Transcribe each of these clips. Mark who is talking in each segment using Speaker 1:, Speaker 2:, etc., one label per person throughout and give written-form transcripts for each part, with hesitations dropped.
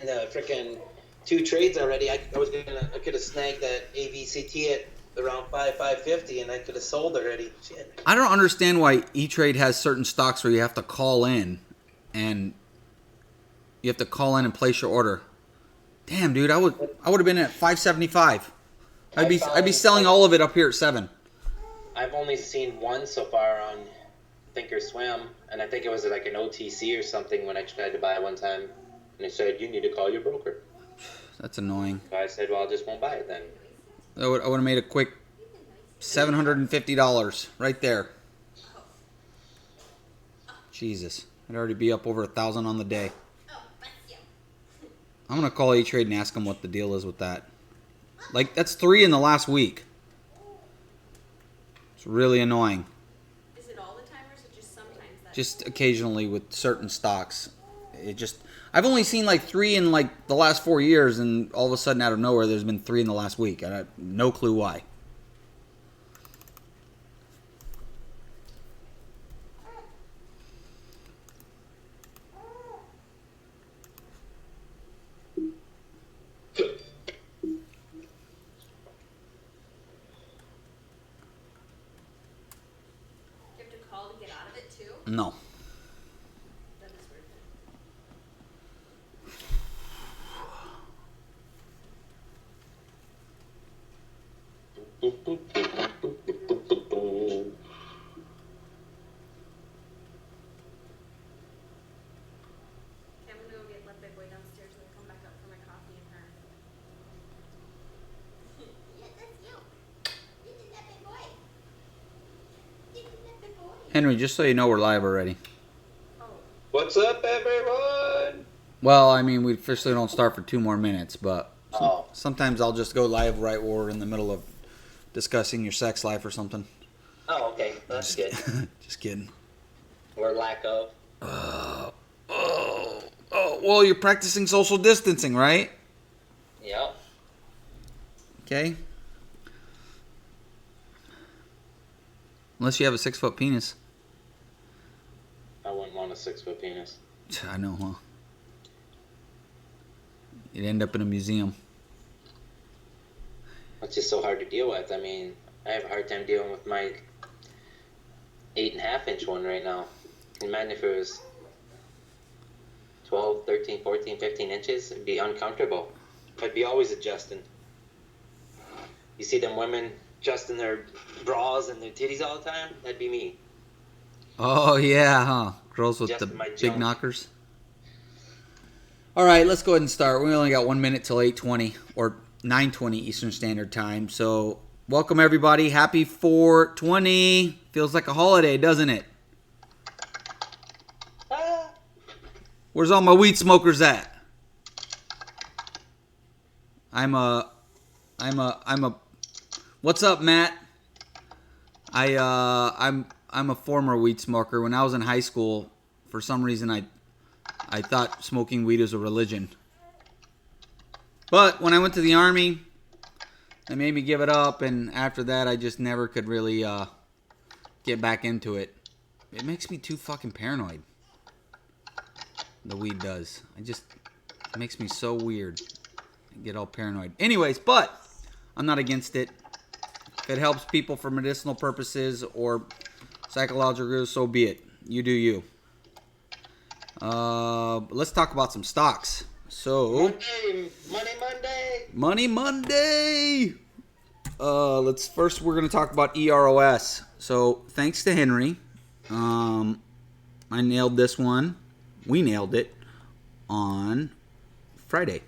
Speaker 1: the freaking 2 trades already. I could have snagged that AVCT at around 550, and I could have sold already. Shit.
Speaker 2: I don't understand why E-Trade has certain stocks where you have to call in, and you have to call in and place your order. Damn, dude, I would have been at 575. I'd be selling all of it up here at 7.
Speaker 1: I've only seen one so far on Thinkorswim, and I think it was like an OTC or something when I tried to buy one time, and they said you need to call your broker.
Speaker 2: That's annoying.
Speaker 1: So I said, well, I just won't buy it then.
Speaker 2: I would have made a quick $750 right there. Jesus, I'd already be up over 1,000 on the day. I'm gonna call E-Trade and ask them what the deal is with that. Like, that's 3 in the last week. It's really annoying.
Speaker 3: Is it all the time, or is it just sometimes?
Speaker 2: Just occasionally with certain stocks. I've only seen like 3 in like the last 4 years, and all of a sudden out of nowhere there's been 3 in the last week. I have no clue why. No.
Speaker 3: That is weird. I'm gonna go get Let Big Boy downstairs and then come back up for my coffee and her.
Speaker 4: Yes, that's you. You did that, big boy. You did that, big boy.
Speaker 2: Henry, just so you know, we're live already.
Speaker 3: Oh.
Speaker 1: What's up, everyone?
Speaker 2: Well, I mean, we officially don't start for 2 more minutes, but
Speaker 1: Oh.
Speaker 2: sometimes I'll just go live right when we're in the middle of discussing your sex life or something.
Speaker 1: Oh, okay. That's good.
Speaker 2: Just kidding.
Speaker 1: Or lack of.
Speaker 2: Well, you're practicing social distancing, right?
Speaker 1: Yep.
Speaker 2: Okay. Unless you have a 6-foot penis.
Speaker 1: I wouldn't want a 6-foot penis.
Speaker 2: I know, huh? You'd end up in a museum.
Speaker 1: It's just so hard to deal with. I mean, I have a hard time dealing with my 8.5-inch one right now. Imagine if it was 12, 13, 14, 15 inches. It'd be uncomfortable. I'd be always adjusting. You see them women adjusting their bras and their titties all the time? That'd be me.
Speaker 2: Oh, yeah, huh? Girls with
Speaker 1: Adjusting
Speaker 2: the
Speaker 1: my
Speaker 2: big
Speaker 1: junk.
Speaker 2: knockers. All right, let's go ahead and start. We only got 1 minute till 8:20 or 9:20 Eastern Standard Time. So, welcome everybody. Happy 420. Feels like a holiday, doesn't it?
Speaker 1: Ah.
Speaker 2: Where's all my weed smokers at? I'm a. What's up, Matt? I'm a former weed smoker. When I was in high school, for some reason I thought smoking weed was a religion. But when I went to the Army, they made me give it up, and after that I just never could really get back into it. It makes me too fucking paranoid. The weed does. It makes me so weird. I get all paranoid. Anyways, but I'm not against it. If it helps people for medicinal purposes or psychological, so be it. You do you. Let's talk about some stocks. So, Money Monday. We're gonna talk about EROS. So, thanks to Henry, I nailed this one. We nailed it on Friday.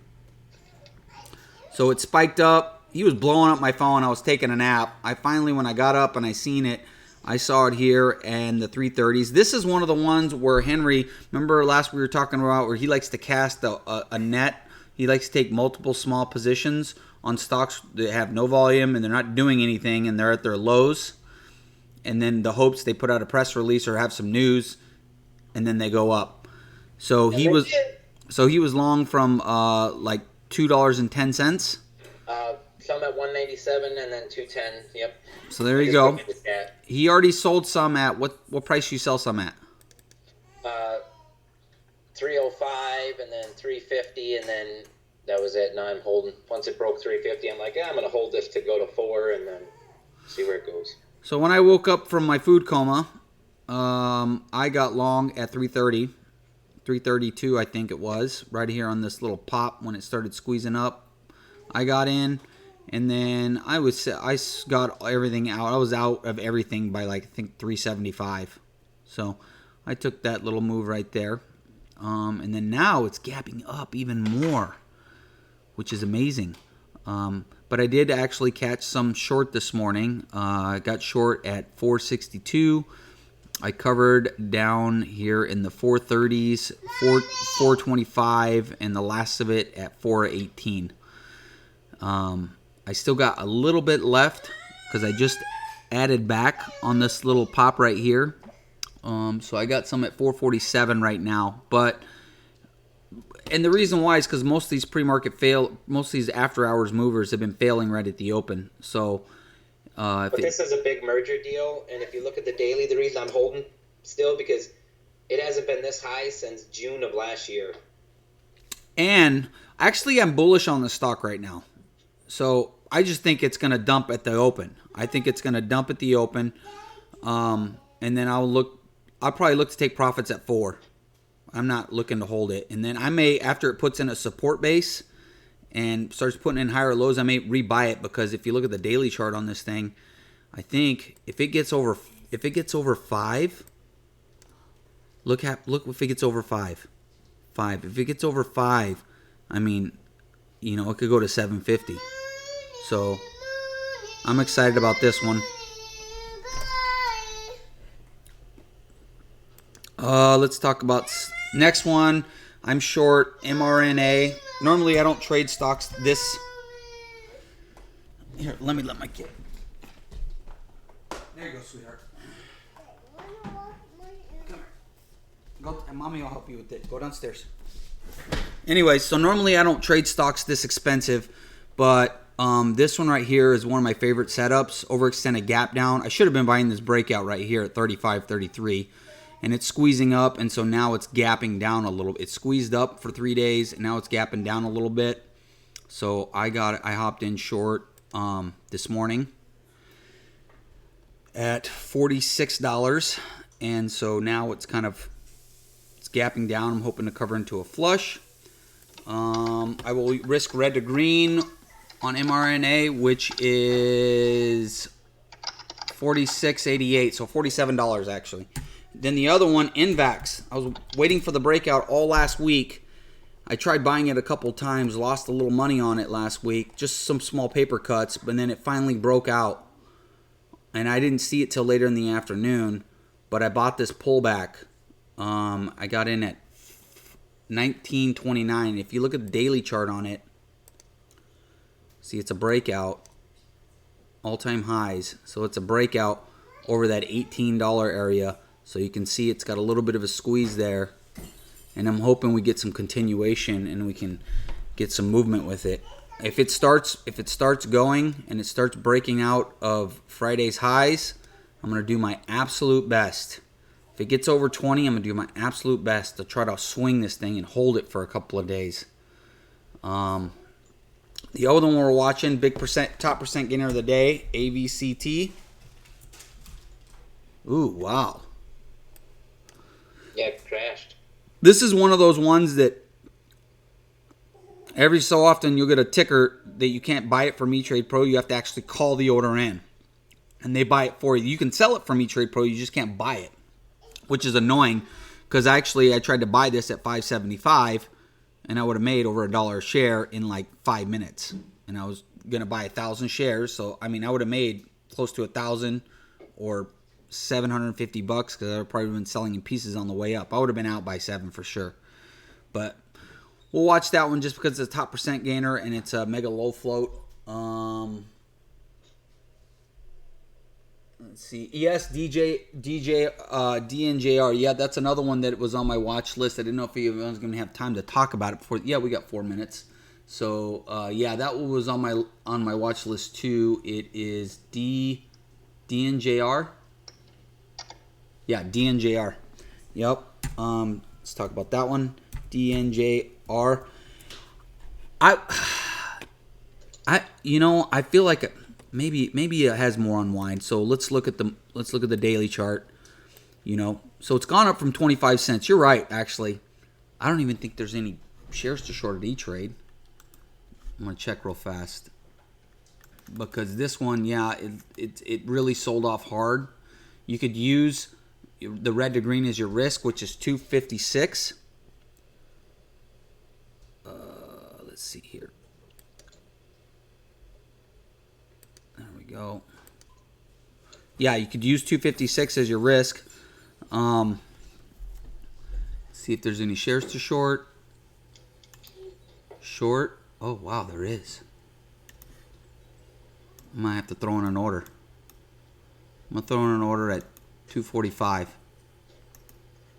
Speaker 2: So it spiked up. He was blowing up my phone. I was taking a nap. When I got up and I seen it, I saw it here and the 330s. This is one of the ones where Henry, remember last we were talking about where he likes to cast a net. He likes to take multiple small positions on stocks that have no volume and they're not doing anything and they're at their lows. And then the hopes they put out a press release or have some news and then they go up. So he was long from like $2.10.
Speaker 1: Some at 197 and then 210. Yep.
Speaker 2: So there you go. He already sold some at what price you sell some at?
Speaker 1: 305 and then 350, and then that was it. Now I'm holding. Once it broke 350, I'm like, I'm going to hold this to go to 4 and then see where it goes.
Speaker 2: So when I woke up from my food coma, I got long at 330, 332 I think it was, right here on this little pop when it started squeezing up. I got in, and then I got everything out. I was out of everything by like I think 375. So I took that little move right there. And then now it's gapping up even more, which is amazing. But I did actually catch some short this morning. I got short at 462. I covered down here in the 430s, 425, and the last of it at 418. I still got a little bit left because I just added back on this little pop right here. So I got some at 447 right now. And the reason why is because most of these most of these after hours movers have been failing right at the open. So,
Speaker 1: but this is a big merger deal, and if you look at the daily, the reason I'm holding still because it hasn't been this high since June of last year.
Speaker 2: And actually, I'm bullish on the stock right now. So I just think it's going to dump at the open. I think it's going to dump at the open, and then I'll probably look to take profits at 4. I'm not looking to hold it. And then I may, after it puts in a support base and starts putting in higher lows, I may rebuy it because if you look at the daily chart on this thing, I think if it gets over 5, look if it gets over 5. If it gets over 5, I mean, it could go to 750. So I'm excited about this one. Let's talk about next one. I'm short mRNA. Normally I don't trade stocks this. Here, let my kid. There you go, sweetheart. Come here. Go, and mommy will help you with it. Go downstairs. Anyway, so normally I don't trade stocks this expensive, but this one right here is one of my favorite setups. Overextended gap down. I should have been buying this breakout right here at 35, 33. And it's squeezing up, and so now it's gapping down a little. It's squeezed up for 3 days, and now it's gapping down a little bit. So I hopped in short this morning at $46, and so now it's gapping down. I'm hoping to cover into a flush. I will risk red to green on mRNA, which is $46.88, so $47 actually. Then the other one, NVAX. I was waiting for the breakout all last week. I tried buying it a couple times, lost a little money on it last week, just some small paper cuts, but then it finally broke out. And I didn't see it till later in the afternoon, but I bought this pullback. I got in at 19.29. If you look at the daily chart on it, see it's a breakout, all-time highs. So it's a breakout over that $18 area. So you can see it's got a little bit of a squeeze there. And I'm hoping we get some continuation and we can get some movement with it. If it starts going and it starts breaking out of Friday's highs, I'm going to do my absolute best. If it gets over 20, I'm going to do my absolute best to try to swing this thing and hold it for a couple of days. The other one we're watching, top percent gainer of the day, AVCT. Ooh, wow.
Speaker 1: Yeah, it crashed.
Speaker 2: This is one of those ones that every so often you'll get a ticker that you can't buy it from eTrade Pro. You have to actually call the order in, and they buy it for you. You can sell it from eTrade Pro. You just can't buy it, which is annoying because actually I tried to buy this at $5.75, and I would have made over $1 a share in like 5 minutes. And I was going to buy 1,000 shares. So, I mean, I would have made close to 1,000 or $750 because I would have probably been selling in pieces on the way up. I would have been out by 7 for sure. But we'll watch that one just because it's a top percent gainer and it's a mega low float. Let's see. Yes, DNJR. Yeah, that's another one that was on my watch list. I didn't know if I was going to have time to talk about it before. Yeah, we got 4 minutes. So, yeah, that one was on my watch list too. It is DNJR. Yeah, DNJR. Yep. Let's talk about that one. DNJR. I feel like maybe it has more unwind. So let's look at the daily chart. So it's gone up from 25 cents. You're right, actually. I don't even think there's any shares to short at E-Trade. I'm gonna check real fast because this one, yeah, it really sold off hard. You could use the red to green as your risk, which is 256. Let's see here. There we go. Yeah, you could use 256 as your risk. See if there's any shares to short. Short. Oh, wow, there is. I might have to throw in an order. I'm going to throw in an order at 245.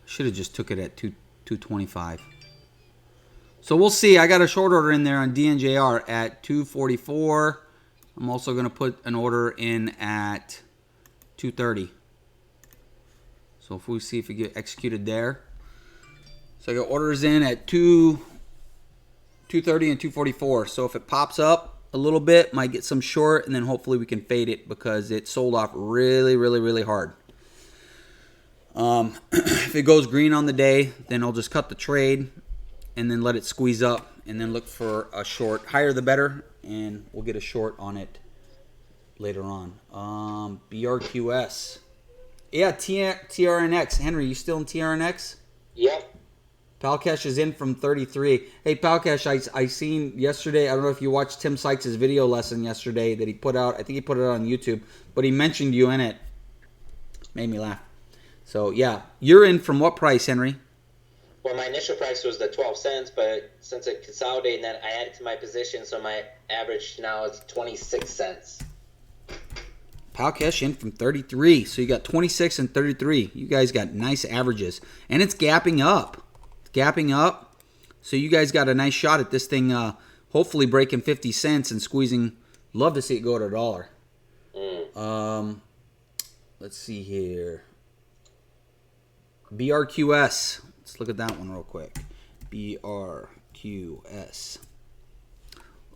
Speaker 2: Should have just took it at 225. So we'll see. I got a short order in there on DNJR at 244. I'm also going to put an order in at 230. So if we see if we get executed there. So I got orders in at 230 and 244. So if it pops up a little bit, might get some short, and then hopefully we can fade it because it sold off really, really, really hard. If it goes green on the day, then I'll just cut the trade and then let it squeeze up and then look for a short. Higher the better, and we'll get a short on it later on. BRQS. Yeah, TRNX. Henry, you still in TRNX?
Speaker 1: Yep.
Speaker 2: Palcash is in from 33. Hey, Palcash, I seen yesterday, I don't know if you watched Tim Sykes' video lesson yesterday that he put out. I think he put it on YouTube, but he mentioned you in it. Made me laugh. So, yeah. You're in from what price, Henry?
Speaker 1: Well, my initial price was the 12 cents, but since it consolidated, then I added to my position, so my average now is 26 cents.
Speaker 2: Palcash in from 33. So you got 26 and 33. You guys got nice averages. And it's gapping up. It's gapping up. So you guys got a nice shot at this thing hopefully breaking 50 cents and squeezing. Love to see it go to $1. Let's see here. BRQS. Let's look at that one real quick. BRQS.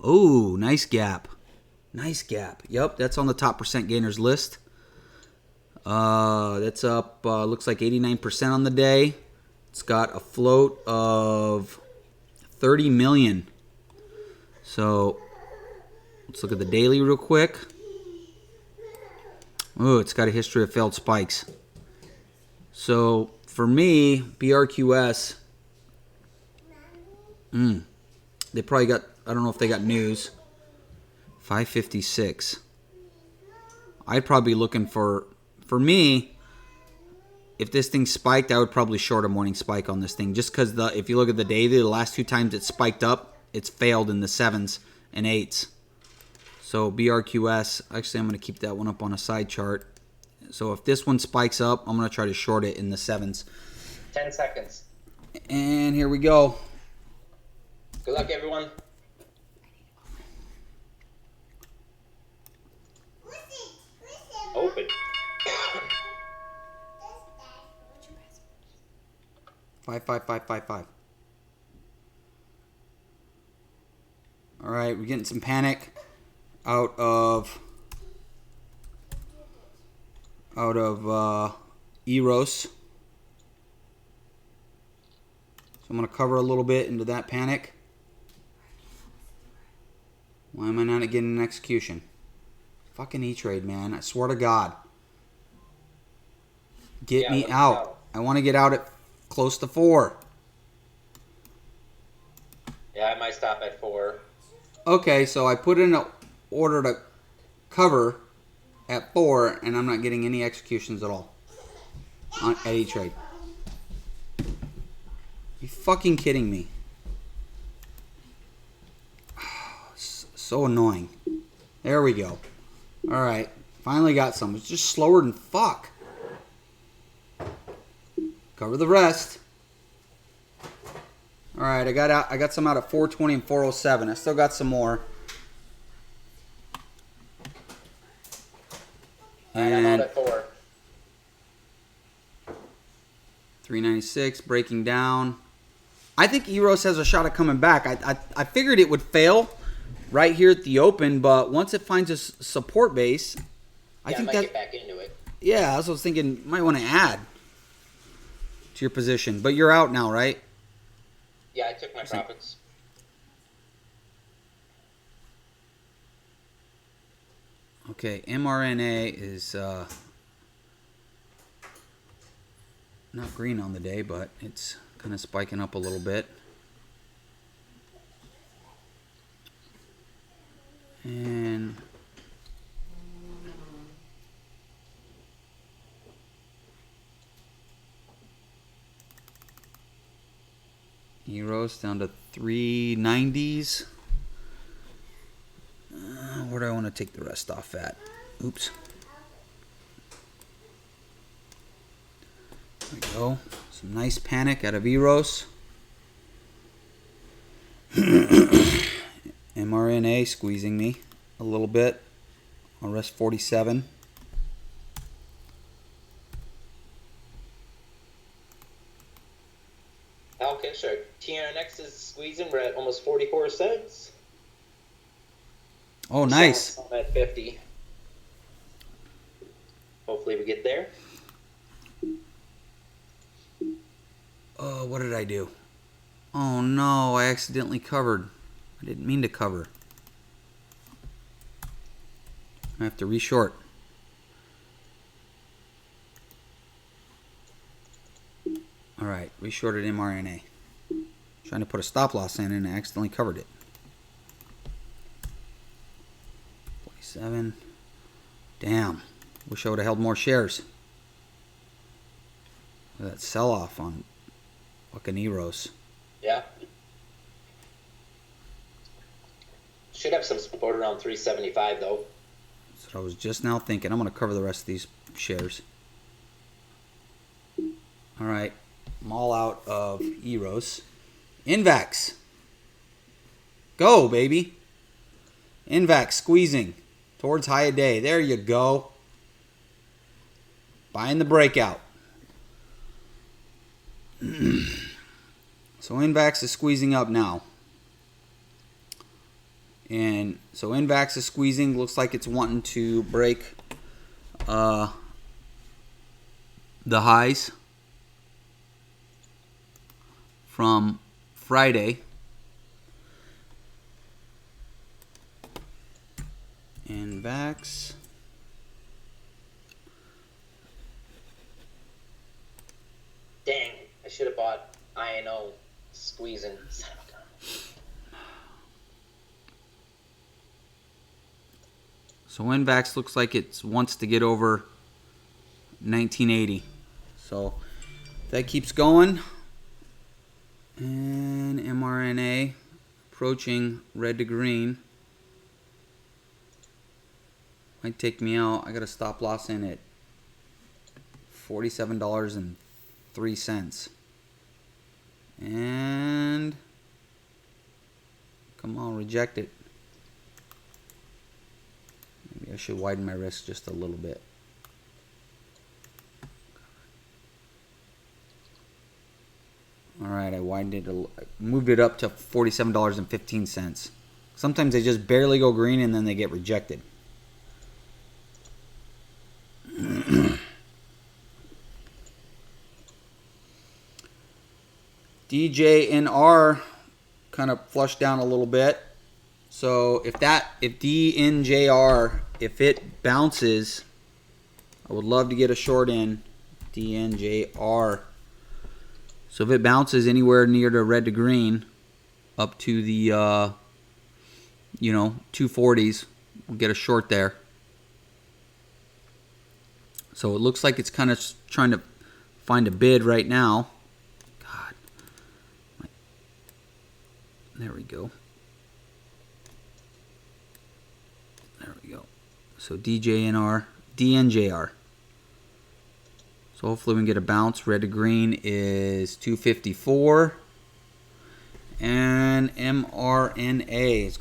Speaker 2: Oh, nice gap. Nice gap. Yep, that's on the top percent gainers list. That's up, looks like 89% on the day. It's got a float of 30 million. So let's look at the daily real quick. Oh, it's got a history of failed spikes. So for me, BRQS, they probably got, I don't know if they got news. 556. I'd probably be looking for me, if this thing spiked, I would probably short a morning spike on this thing. Just because if you look at the daily, the last two times it spiked up, it's failed in the 7s and 8s. So BRQS, actually I'm going to keep that one up on a side chart. So if this one spikes up, I'm going to try to short it in the 7s.
Speaker 1: 10 seconds.
Speaker 2: And here we go.
Speaker 1: Good luck, everyone. Open.
Speaker 2: 55555. All right, we're getting some panic out of EROS. So I'm going to cover a little bit into that panic. Why am I not getting an execution? Fucking E-Trade, man. I swear to God. Get me out. I want to get out at close to 4.
Speaker 1: Yeah, I might stop at 4.
Speaker 2: Okay, so I put in an order to cover at 4, and I'm not getting any executions at all at E-Trade. You fucking kidding me? So annoying. There we go. All right, finally got some. It's just slower than fuck. Cover the rest. All right, I got some out at 420 and 407. I still got some more.
Speaker 1: And I'm out at 4.
Speaker 2: 396 breaking down. I think EROS has a shot at coming back. I figured it would fail right here at the open, but once it finds a support base, I think
Speaker 1: might
Speaker 2: that
Speaker 1: get back into it.
Speaker 2: yeah, that's what I was thinking. You might want to add to your position, but you're out now, right?
Speaker 1: Yeah, I took my profits.
Speaker 2: Okay, mRNA is not green on the day, but it's kind of spiking up a little bit. And EROS down to 390s. Where do I want to take the rest off at? Oops. There we go. Some nice panic out of EROS. mRNA squeezing me a little bit. I'll rest 47.
Speaker 1: Okay, sure. TRNX is squeezing. We're at almost 44 cents.
Speaker 2: Oh, nice.
Speaker 1: I'm at 50. Hopefully we get there.
Speaker 2: Oh, what did I do? Oh no, I accidentally covered. I didn't mean to cover. I have to reshort. Alright, reshorted mRNA. Trying to put a stop loss in and I accidentally covered it. 47. Damn. Wish I would have held more shares. Look at that sell off on fucking EROS.
Speaker 1: Yeah. Should have some support around 375 though.
Speaker 2: That's what I was just now thinking. I'm going to cover the rest of these shares. Alright. I'm all out of EROS. NVAX. Go, baby. NVAX squeezing towards high a day. There you go. Buying the breakout. So NVAX is squeezing up now. And so NVAX is squeezing. Looks like it's wanting to break the highs from Friday. NVAX.
Speaker 1: Dang, I should have bought INO squeezing. Son of a gun.
Speaker 2: So NVAX looks like it wants to get over 1980. So that keeps going. And mRNA approaching red to green. Might take me out. I got a stop loss in at $47.03. And come on, reject it. Maybe I should widen my risk just a little bit. Alright, I widened it, moved it up to $47.15. Sometimes they just barely go green and then they get rejected. DJNR kind of flushed down a little bit. So if DNJR, if it bounces, I would love to get a short in DNJR. So if it bounces anywhere near the red to green, up to the 240s, we'll get a short there. So it looks like it's kind of trying to find a bid right now. God. There we go. There we go. So DNJR. So hopefully we can get a bounce. Red to green is 254. And mRNA is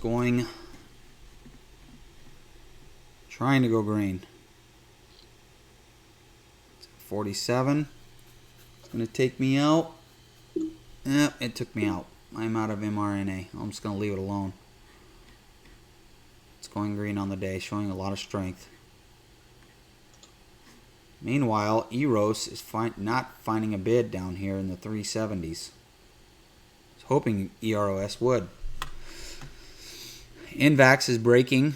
Speaker 2: trying to go green. 47. It's going to take me out. It took me out. I'm out of mRNA. I'm just going to leave it alone. It's going green on the day, showing a lot of strength. Meanwhile, EROS is not finding a bid down here in the 370s. I was hoping EROS would. NVAX is breaking.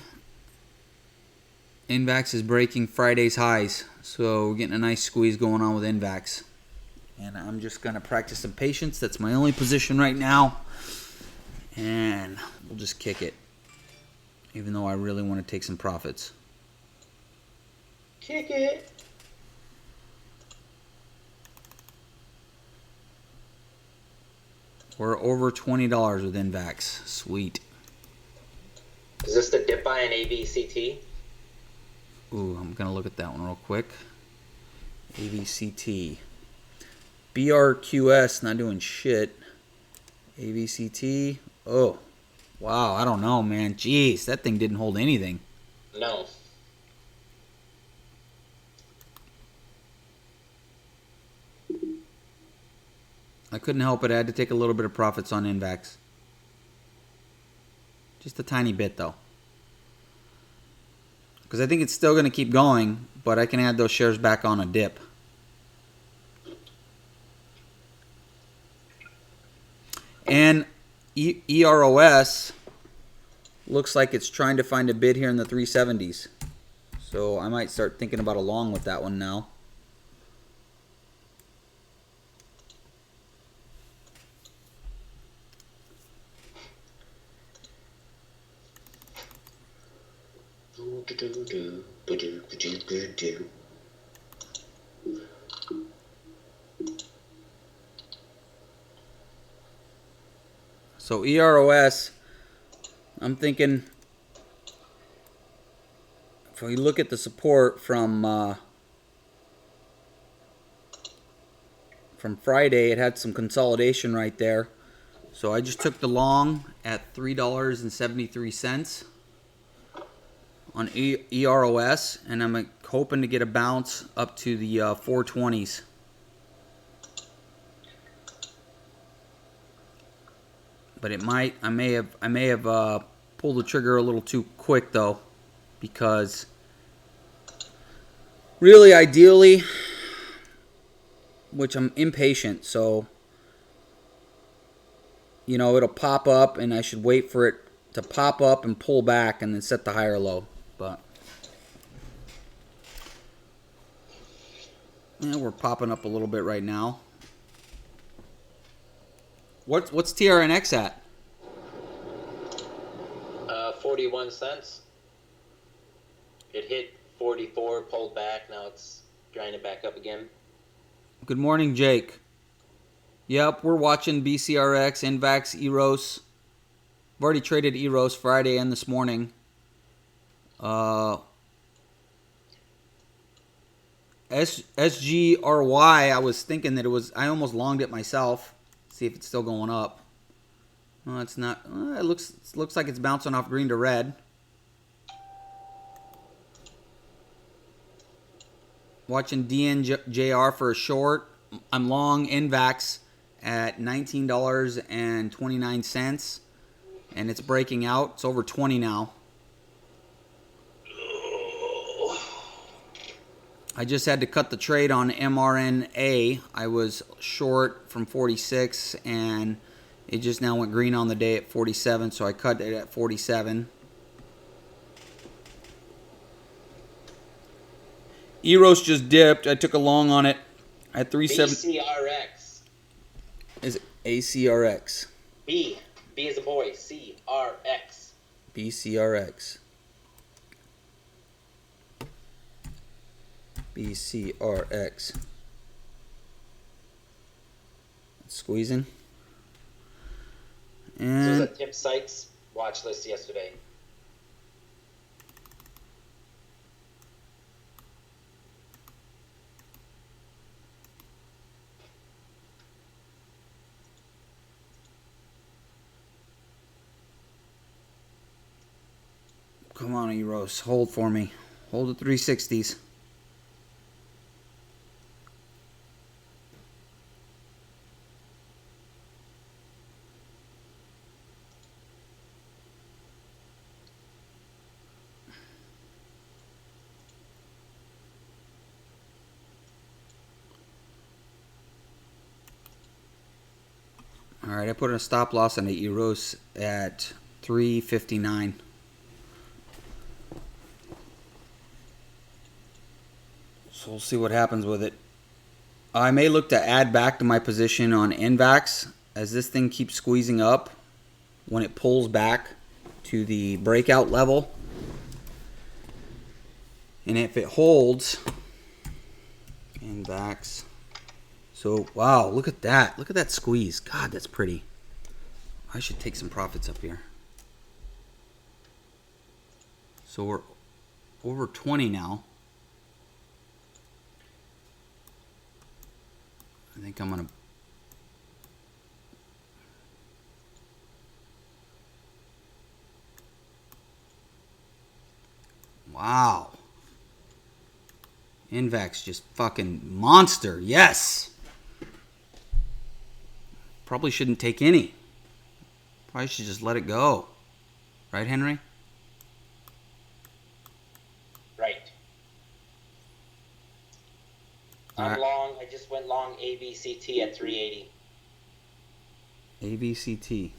Speaker 2: NVAX is breaking Friday's highs. So we're getting a nice squeeze going on with NVAX. And I'm just going to practice some patience. That's my only position right now. And we'll just kick it. Even though I really want to take some profits.
Speaker 1: Kick it.
Speaker 2: We're over $20 with NVAX. Sweet.
Speaker 1: Is this the dip buy in AVCT?
Speaker 2: Ooh, I'm going to look at that one real quick. AVCT. BRQS not doing shit. AVCT. Oh, wow. I don't know, man. Jeez, that thing didn't hold anything.
Speaker 1: No.
Speaker 2: I couldn't help it. I had to take a little bit of profits on NVAX. Just a tiny bit, though. Because I think it's still going to keep going, but I can add those shares back on a dip. And EROS looks like it's trying to find a bid here in the 370s. So I might start thinking about a long with that one now. So EROS, I'm thinking if we look at the support from Friday, it had some consolidation right there. So I just took the long at $3.73 on EROS, and I'm hoping to get a bounce up to the 420s. But it might, I may have pulled the trigger a little too quick though, because really ideally, which I'm impatient, so you know it'll pop up and I should wait for it to pop up and pull back and then set the higher low. But yeah, we're popping up a little bit right now. What's TRNX at?
Speaker 1: 41 cents. It hit 44, pulled back. Now it's grinding back up again.
Speaker 2: Good morning, Jake. Yep, we're watching BCRX, NVAX, EROS. I've already traded EROS Friday and this morning. SGRY, I was thinking that it was, I almost longed it myself. See if it's still going up. No, it's not. It looks like it's bouncing off green to red. Watching DNJR for a short. I'm long NVAX at $19.29, and it's breaking out. It's over 20 now. I just had to cut the trade on MRNA. I was short from 46, and it just now went green on the day at 47, so I cut it at 47. EROS just dipped. I took a long on it at 370.
Speaker 1: BCRX.
Speaker 2: Is it ACRX?
Speaker 1: B is a boy. CRX.
Speaker 2: BCRX. BCRX. Squeezing.
Speaker 1: This was a
Speaker 2: And
Speaker 1: Tim Sykes watch list yesterday.
Speaker 2: come on, EROS, hold for me. Hold the 360s. Alright, I put in a stop loss on the EROS at 359. So we'll see what happens with it. I may look to add back to my position on NVAX as this thing keeps squeezing up when it pulls back to the breakout level. And if it holds, NVAX. So, wow, look at that. Look at that squeeze. God, that's pretty. I should take some profits up here. So we're over 20 now. I think I'm going to... Wow. NVAX just fucking monster. Yes. Probably shouldn't take any. Probably should just let it go. Right, Henry?
Speaker 1: Right. I'm long. I just went long ABCT at 380.
Speaker 2: ABCT.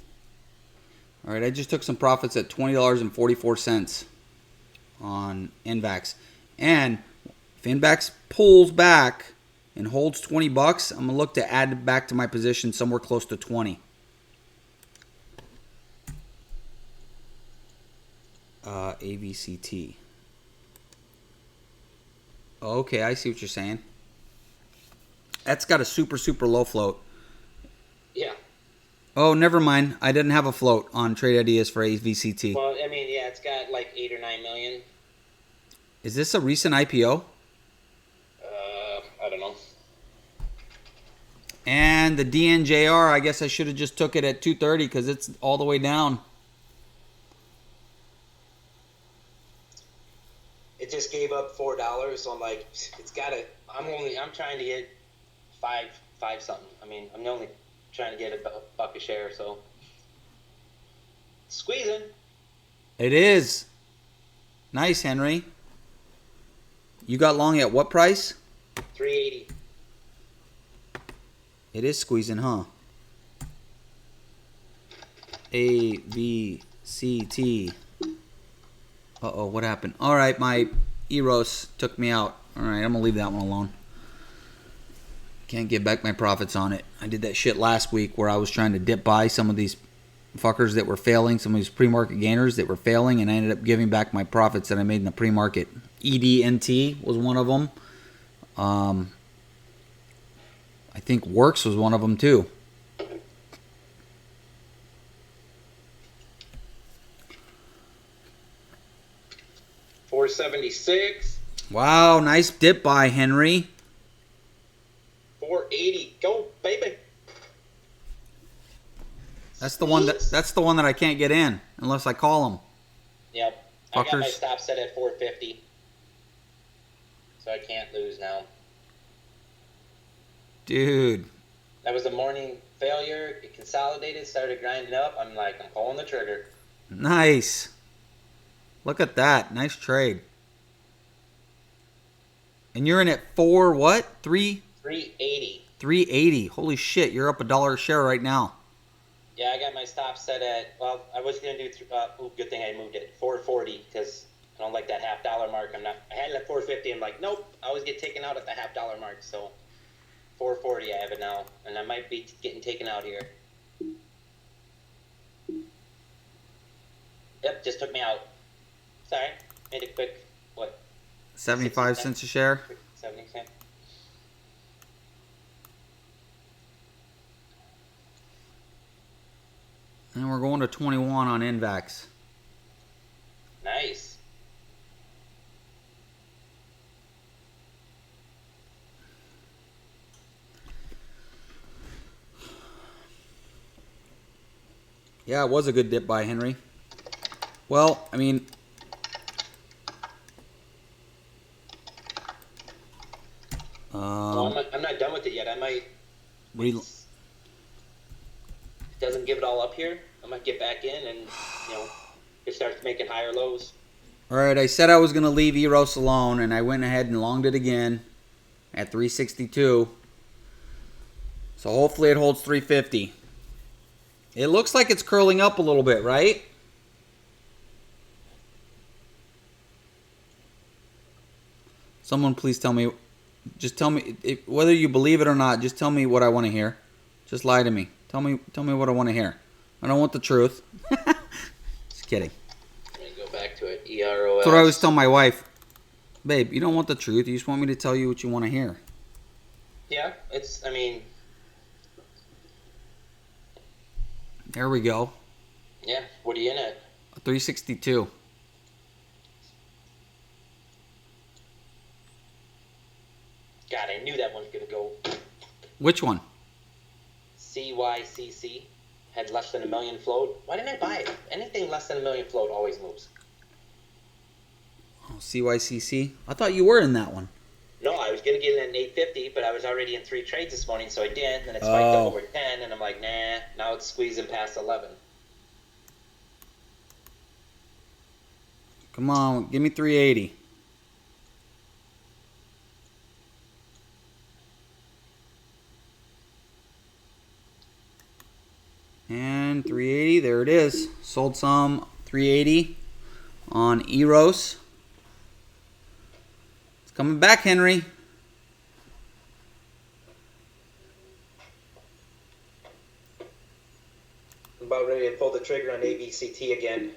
Speaker 2: All right, I just took some profits at $20.44 on NVAX. And if NVAX pulls back and holds 20 bucks, I'm going to look to add back to my position somewhere close to 20. ABCT. Okay, I see what you're saying. That's got a super, super low float.
Speaker 1: Yeah.
Speaker 2: Oh, never mind. I didn't have a float on Trade Ideas for AVCT.
Speaker 1: Well, I mean, yeah, it's got like 8 or 9 million.
Speaker 2: Is this a recent IPO?
Speaker 1: I don't know.
Speaker 2: And the DNJR, I guess I should have just took it at 230 because it's all the way down.
Speaker 1: It just gave up $4, so I'm like, it's got to. I'm trying to get five something. I mean, I'm only trying to get a buck a share, so squeezing.
Speaker 2: It is. Nice, Henry. You got long at what price?
Speaker 1: 380.
Speaker 2: It is squeezing, huh? A, B, C, T. Uh-oh, what happened? All right, my EROS took me out. All right, I'm going to leave that one alone. Can't get back my profits on it. I did that shit last week where I was trying to dip buy some of these fuckers that were failing, some of these pre-market gainers that were failing, and I ended up giving back my profits that I made in the pre-market. EDNT was one of them. I think Works was one of them too.
Speaker 1: $476.
Speaker 2: Wow, nice dip buy, Henry.
Speaker 1: $480. Go, baby.
Speaker 2: That's the one that I can't get in unless I call them.
Speaker 1: Yep. I got my
Speaker 2: Fuckers.
Speaker 1: stop set at 450. So I can't lose now.
Speaker 2: Dude.
Speaker 1: That was a morning failure. It consolidated, started grinding up. I'm like, I'm pulling the trigger.
Speaker 2: Nice. Look at that. Nice trade. And you're in at 4 what?
Speaker 1: 380.
Speaker 2: 380. Holy shit, you're up $1 a share right now.
Speaker 1: Yeah, I got my stop set at, well, I was going to do, good thing I moved it, 440, because I don't like that $half mark. I had it at 450. I'm like, nope, I always get taken out at the $half mark. So 440, I have it now, and I might be getting taken out here. Yep, just took me out. Sorry, made a quick, what?
Speaker 2: 75 cents a share.
Speaker 1: 70 cents.
Speaker 2: And we're going to 21 on NVAX.
Speaker 1: Nice.
Speaker 2: Yeah, it was a good dip by Henry. Well, I mean,
Speaker 1: Well, I'm not done with it yet. I might. It doesn't give it all up here. I might get back in and, it starts making higher lows.
Speaker 2: all right, I said I was going to leave EROS alone, and I went ahead and longed it again at 362. So hopefully it holds 350. It looks like it's curling up a little bit, right? Someone please tell me. Just tell me whether you believe it or not. Just tell me what I want to hear. Just lie to me. Tell me what I want to hear. I don't want the truth. Just kidding.
Speaker 1: Let me go back to it. EROS.
Speaker 2: That's what I always tell my wife. Babe, you don't want the truth. You just want me to tell you what you want to hear.
Speaker 1: Yeah, it's, I mean,
Speaker 2: There we go.
Speaker 1: yeah, what are you in at?
Speaker 2: 362.
Speaker 1: God, I knew that one's going to go.
Speaker 2: Which one?
Speaker 1: CYCC had less than $1 million float. Why didn't I buy it? Anything less than $1 million float always moves.
Speaker 2: Oh, CYCC. I thought you were in that one.
Speaker 1: No, I was going to get it at 850, but I was already in 3 trades this morning, so I didn't. And it spiked up over 10, and I'm like, nah, now it's squeezing past 11.
Speaker 2: Come on, give me 380. And 380, there it is. Sold some 380 on EROS. It's coming back, Henry.
Speaker 1: I'm about ready to pull the trigger on ABCT again.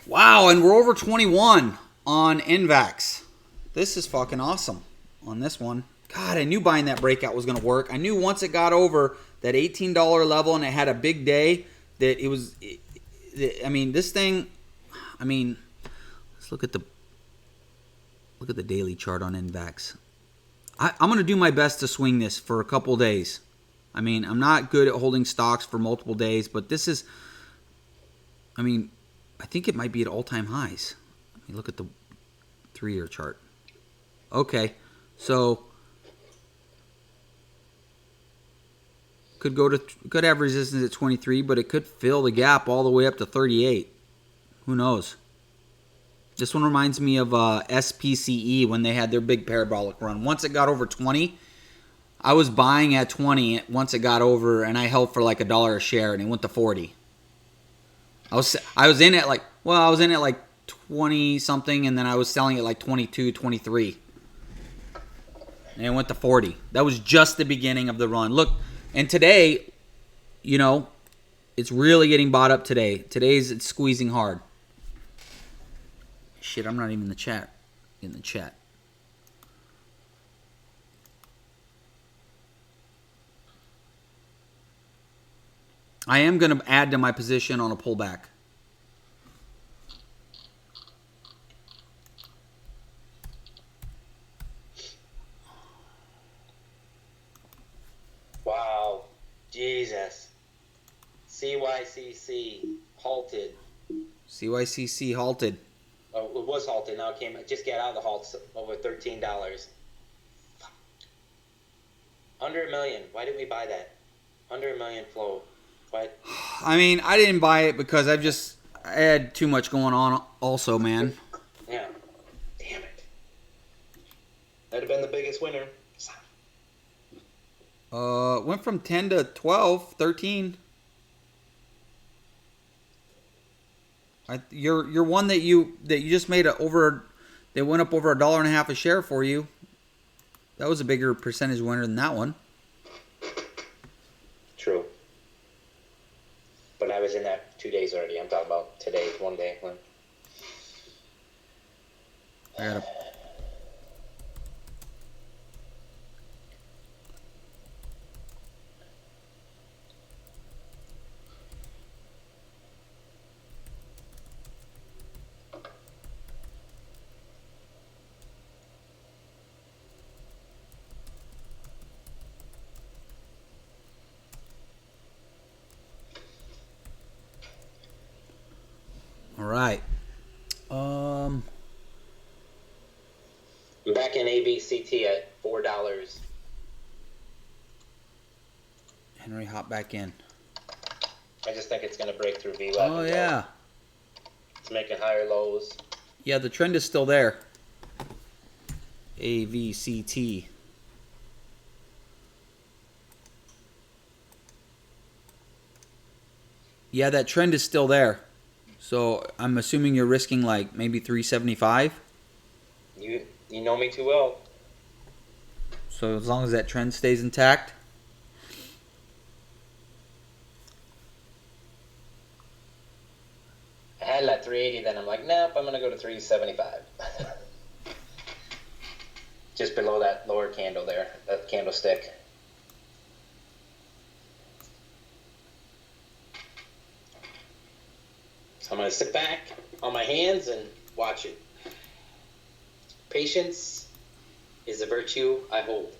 Speaker 2: Wow, and we're over 21 on NVAX. This is fucking awesome on this one. God, I knew buying that breakout was going to work. I knew once it got over that $18 level and it had a big day that it was, I mean, this thing, I mean, let's look at the daily chart on NVAX. I'm going to do my best to swing this for a couple days. I mean, I'm not good at holding stocks for multiple days, but this is, I mean, I think it might be at all-time highs. Let me look at the 3-year chart. Okay, so could have resistance at 23, but it could fill the gap all the way up to 38. Who knows? This one reminds me of SPCE when they had their big parabolic run. Once it got over 20, I was buying at 20 once it got over, and I held for like $1 a share, and it went to 40. I was in it like 20 something, and then I was selling it like 22, 23. And it went to 40. That was just the beginning of the run. Look, and today, you know, it's really getting bought up today. It's squeezing hard. Shit, I'm not even in the chat. I am going to add to my position on a pullback.
Speaker 1: Wow. Jesus. CYCC halted.
Speaker 2: CYCC halted.
Speaker 1: Oh, it was halted. Now it just got out of the halt over $13. Under $1 million. Why didn't we buy that? Under $1 million flow. What?
Speaker 2: I mean, I didn't buy it because I had too much going on also, man.
Speaker 1: Yeah. Damn it. That'd have been the biggest winner.
Speaker 2: Went from 10 to 12, 13. You're one that you just made they went up over $1.50 a share for you. That was a bigger percentage winner than that one.
Speaker 1: True. But I was in that 2 days already. I'm talking about today, 1 day.
Speaker 2: I gotta. All right.
Speaker 1: I'm back in ABCT at $4.
Speaker 2: Henry, hop back in.
Speaker 1: I just think it's going to break through VWAP.
Speaker 2: Oh yeah.
Speaker 1: It's making higher lows.
Speaker 2: Yeah, the trend is still there. AVCT. Yeah, that trend is still there. So I'm assuming you're risking like maybe 375.
Speaker 1: You know me too well.
Speaker 2: So as long as that trend stays intact.
Speaker 1: I had that 380, then I'm like, nope, I'm gonna go to 375. Just below that lower candle there, that candlestick. So I'm gonna sit back on my hands and watch it. Patience is a virtue I hold.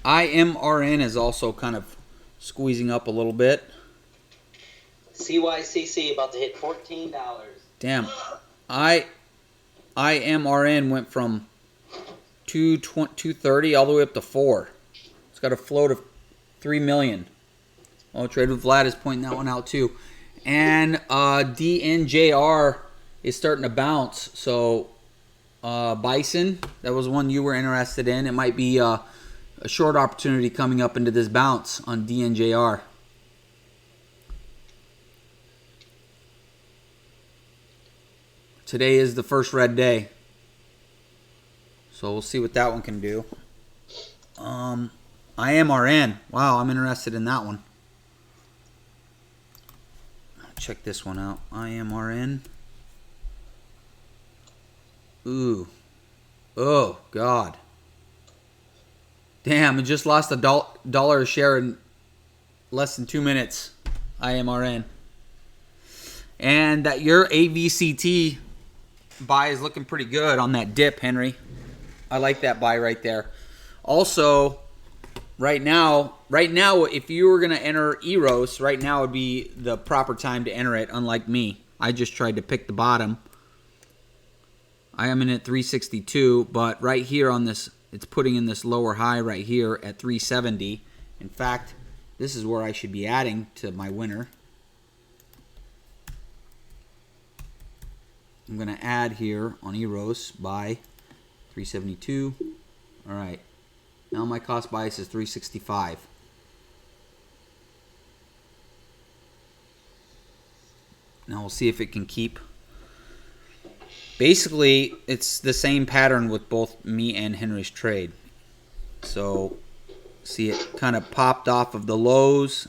Speaker 2: IMRN is also kind of squeezing up a little bit.
Speaker 1: CYCC about to hit $14.
Speaker 2: Damn. IMRN went from 230 all the way up to 4. It's got a float of 3 million. Oh, Trade with Vlad is pointing that one out too. And DNJR is starting to bounce. So Bison, that was one you were interested in. It might be a short opportunity coming up into this bounce on DNJR. Today is the first red day. So we'll see what that one can do. IMRN. Wow, I'm interested in that one. Check this one out. IMRN. Ooh. Oh, God. Damn, it just lost $1 a share in less than 2 minutes. IMRN. And that your AVCT buy is looking pretty good on that dip, Henry. I like that buy right there. Also, right now, if you were going to enter EROS, right now would be the proper time to enter it, unlike me. I just tried to pick the bottom. I am in at 362, but right here on this, it's putting in this lower high right here at 370. In fact, this is where I should be adding to my winner. I'm going to add here on EROS by 372. All right. Now my cost bias is 365. Now we'll see if it can keep. Basically, it's the same pattern with both me and Henry's trade. So, see it kind of popped off of the lows,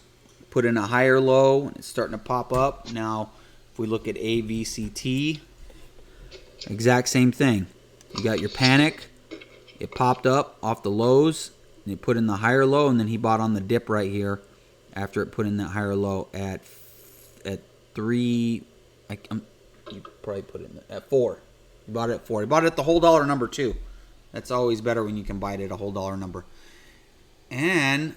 Speaker 2: put in a higher low, and it's starting to pop up. Now, if we look at AVCT, exact same thing. You got your panic. It popped up off the lows, and it put in the higher low, and then he bought on the dip right here after it put in that higher low at 3. You probably put it in at 4. He bought it at 4. He bought it at the whole dollar number too. That's always better when you can buy it at a whole dollar number. And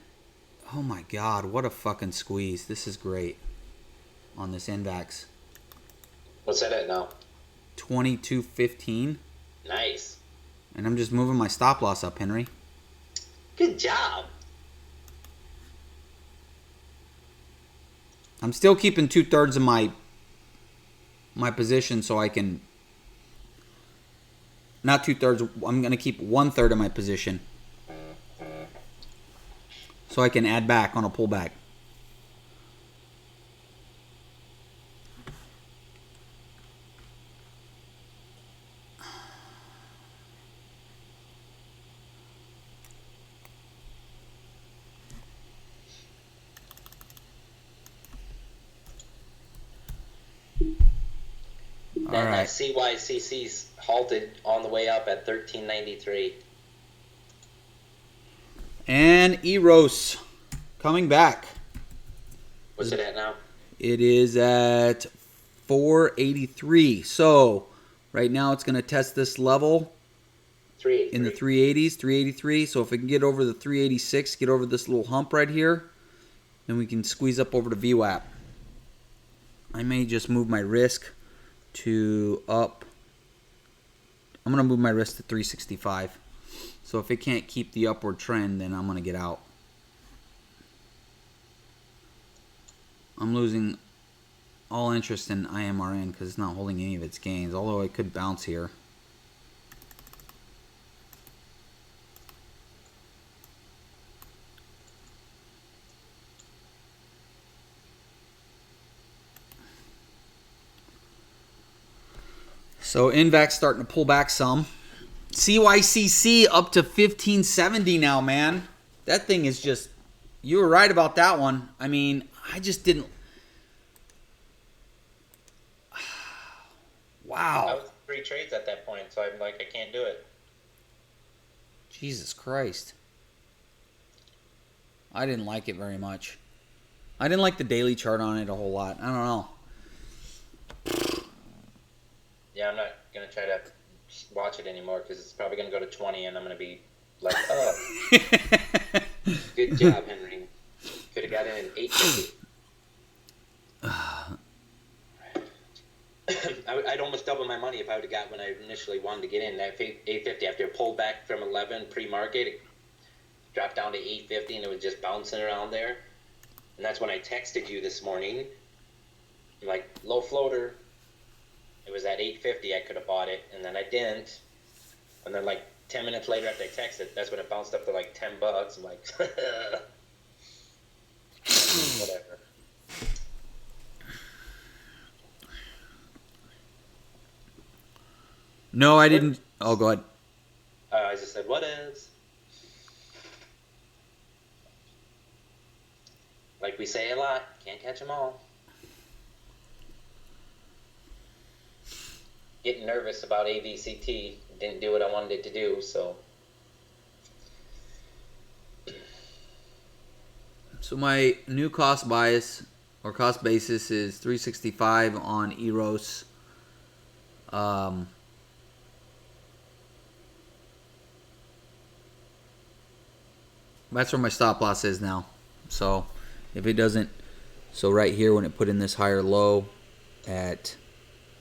Speaker 2: oh my God, what a fucking squeeze! This is great on this NVAX.
Speaker 1: What's that at now?
Speaker 2: 22.15.
Speaker 1: Nice.
Speaker 2: And I'm just moving my stop loss up, Henry.
Speaker 1: Good job.
Speaker 2: I'm still keeping 2/3 of my position so I can, not 2/3, I'm going to keep 1/3 of my position so I can add back on a pullback.
Speaker 1: All right. CYCC's halted on the way up at 1393.
Speaker 2: And EROS coming back.
Speaker 1: What's it at now?
Speaker 2: It is at 483. So right now it's going to test this level in the 380s, 383. So if it can get over the 386, get over this little hump right here, then we can squeeze up over to VWAP. I may just move my risk to up. I'm going to move my risk to 365. So if it can't keep the upward trend, then I'm going to get out. I'm losing all interest in IMRN because it's not holding any of its gains, although it could bounce here. So NVAX starting to pull back some. CYCC up to 1570 now, man. That thing is just... You were right about that one. I mean, I just didn't...
Speaker 1: I
Speaker 2: Wow.
Speaker 1: was 3 trades at that point, so I'm like, I can't do it.
Speaker 2: Jesus Christ. I didn't like it very much. I didn't like the daily chart on it a whole lot. I don't know.
Speaker 1: Yeah, I'm not gonna try to watch it anymore because it's probably gonna go to 20, and I'm gonna be like, oh, good job, Henry. Could have got in at 850. I'd almost double my money if I would have got when I initially wanted to get in at 850 after it pulled back from 11 pre-market. It dropped down to 850 and it was just bouncing around there. And that's when I texted you this morning. I'm like, low floater. It was at 850. I could have bought it, and then I didn't. And then like 10 minutes later after I texted, that's when it bounced up to like $10. I'm like, whatever.
Speaker 2: No, I didn't. Oh, go ahead.
Speaker 1: I just said, what is? Like we say a lot, can't catch them all. Getting nervous about AVCT. Didn't do what I wanted it to do, so.
Speaker 2: So my new cost bias or cost basis is 365 on EROS. That's where my stop loss is now. So if it doesn't, so right here when it put in this higher low at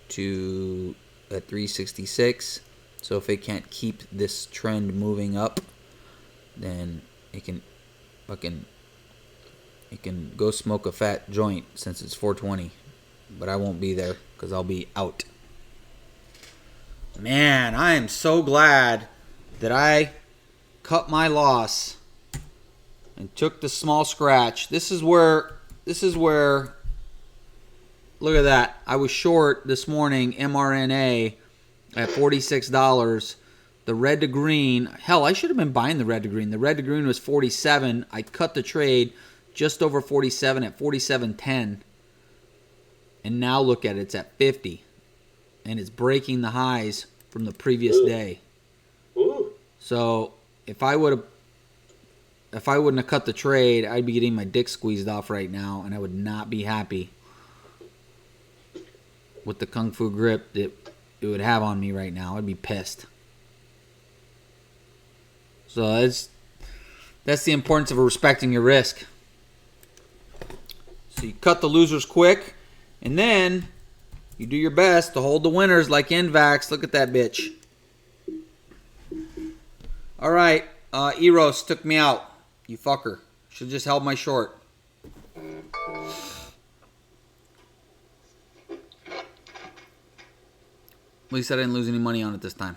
Speaker 2: 366, so if it can't keep this trend moving up, then it can go smoke a fat joint since it's 420, but I won't be there because I'll be out. Man, I am so glad that I cut my loss and took the small scratch. This is where look at that. I was short this morning mRNA at $46. The red to green, hell, I should have been buying the red to green. The red to green was 47. I cut the trade just over 47 at 47.10. And now look at it, it's at 50. And it's breaking the highs from the previous day.
Speaker 1: Ooh.
Speaker 2: So if I wouldn't have cut the trade, I'd be getting my dick squeezed off right now, and I would not be happy with the kung fu grip that it would have on me right now. I'd be pissed. So that's the importance of respecting your risk. So you cut the losers quick, and then you do your best to hold the winners like NVAX. Look at that bitch. All right, EROS took me out. You fucker. Should just held my short. At least I didn't lose any money on it this time.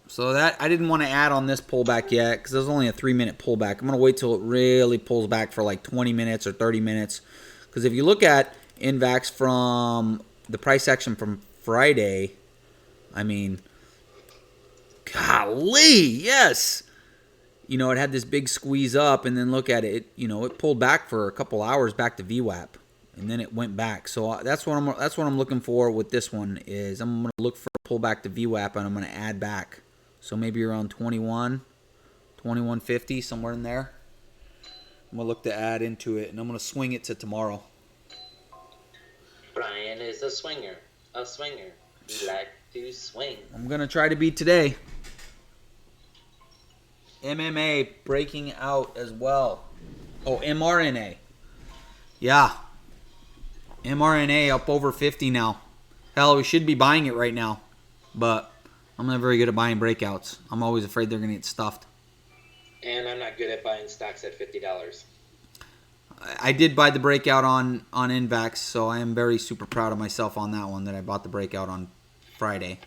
Speaker 2: So that I didn't want to add on this pullback yet because there's only a 3-minute pullback. I'm going to wait till it really pulls back for like 20 minutes or 30 minutes. Because if you look at NVAX from the price action from Friday, I mean, golly, yes. You know, it had this big squeeze up, and then look at it. You know, it pulled back for a couple hours back to VWAP, and then it went back. So that's what I'm looking for with this one is I'm going to look for a pullback to VWAP, and I'm going to add back. So maybe around 2150, somewhere in there. I'm going to look to add into it, and I'm going to swing it to tomorrow.
Speaker 1: Brian is a swinger. He likes to swing.
Speaker 2: I'm going to try to beat today. MMA breaking out as well. Oh, mRNA. Yeah. mRNA up over 50 now. Hell, we should be buying it right now. But I'm not very good at buying breakouts. I'm always afraid they're going to get stuffed.
Speaker 1: And I'm not good at buying stocks at $50.
Speaker 2: I did buy the breakout on NVAX, so I am very super proud of myself on that one that I bought the breakout on Friday.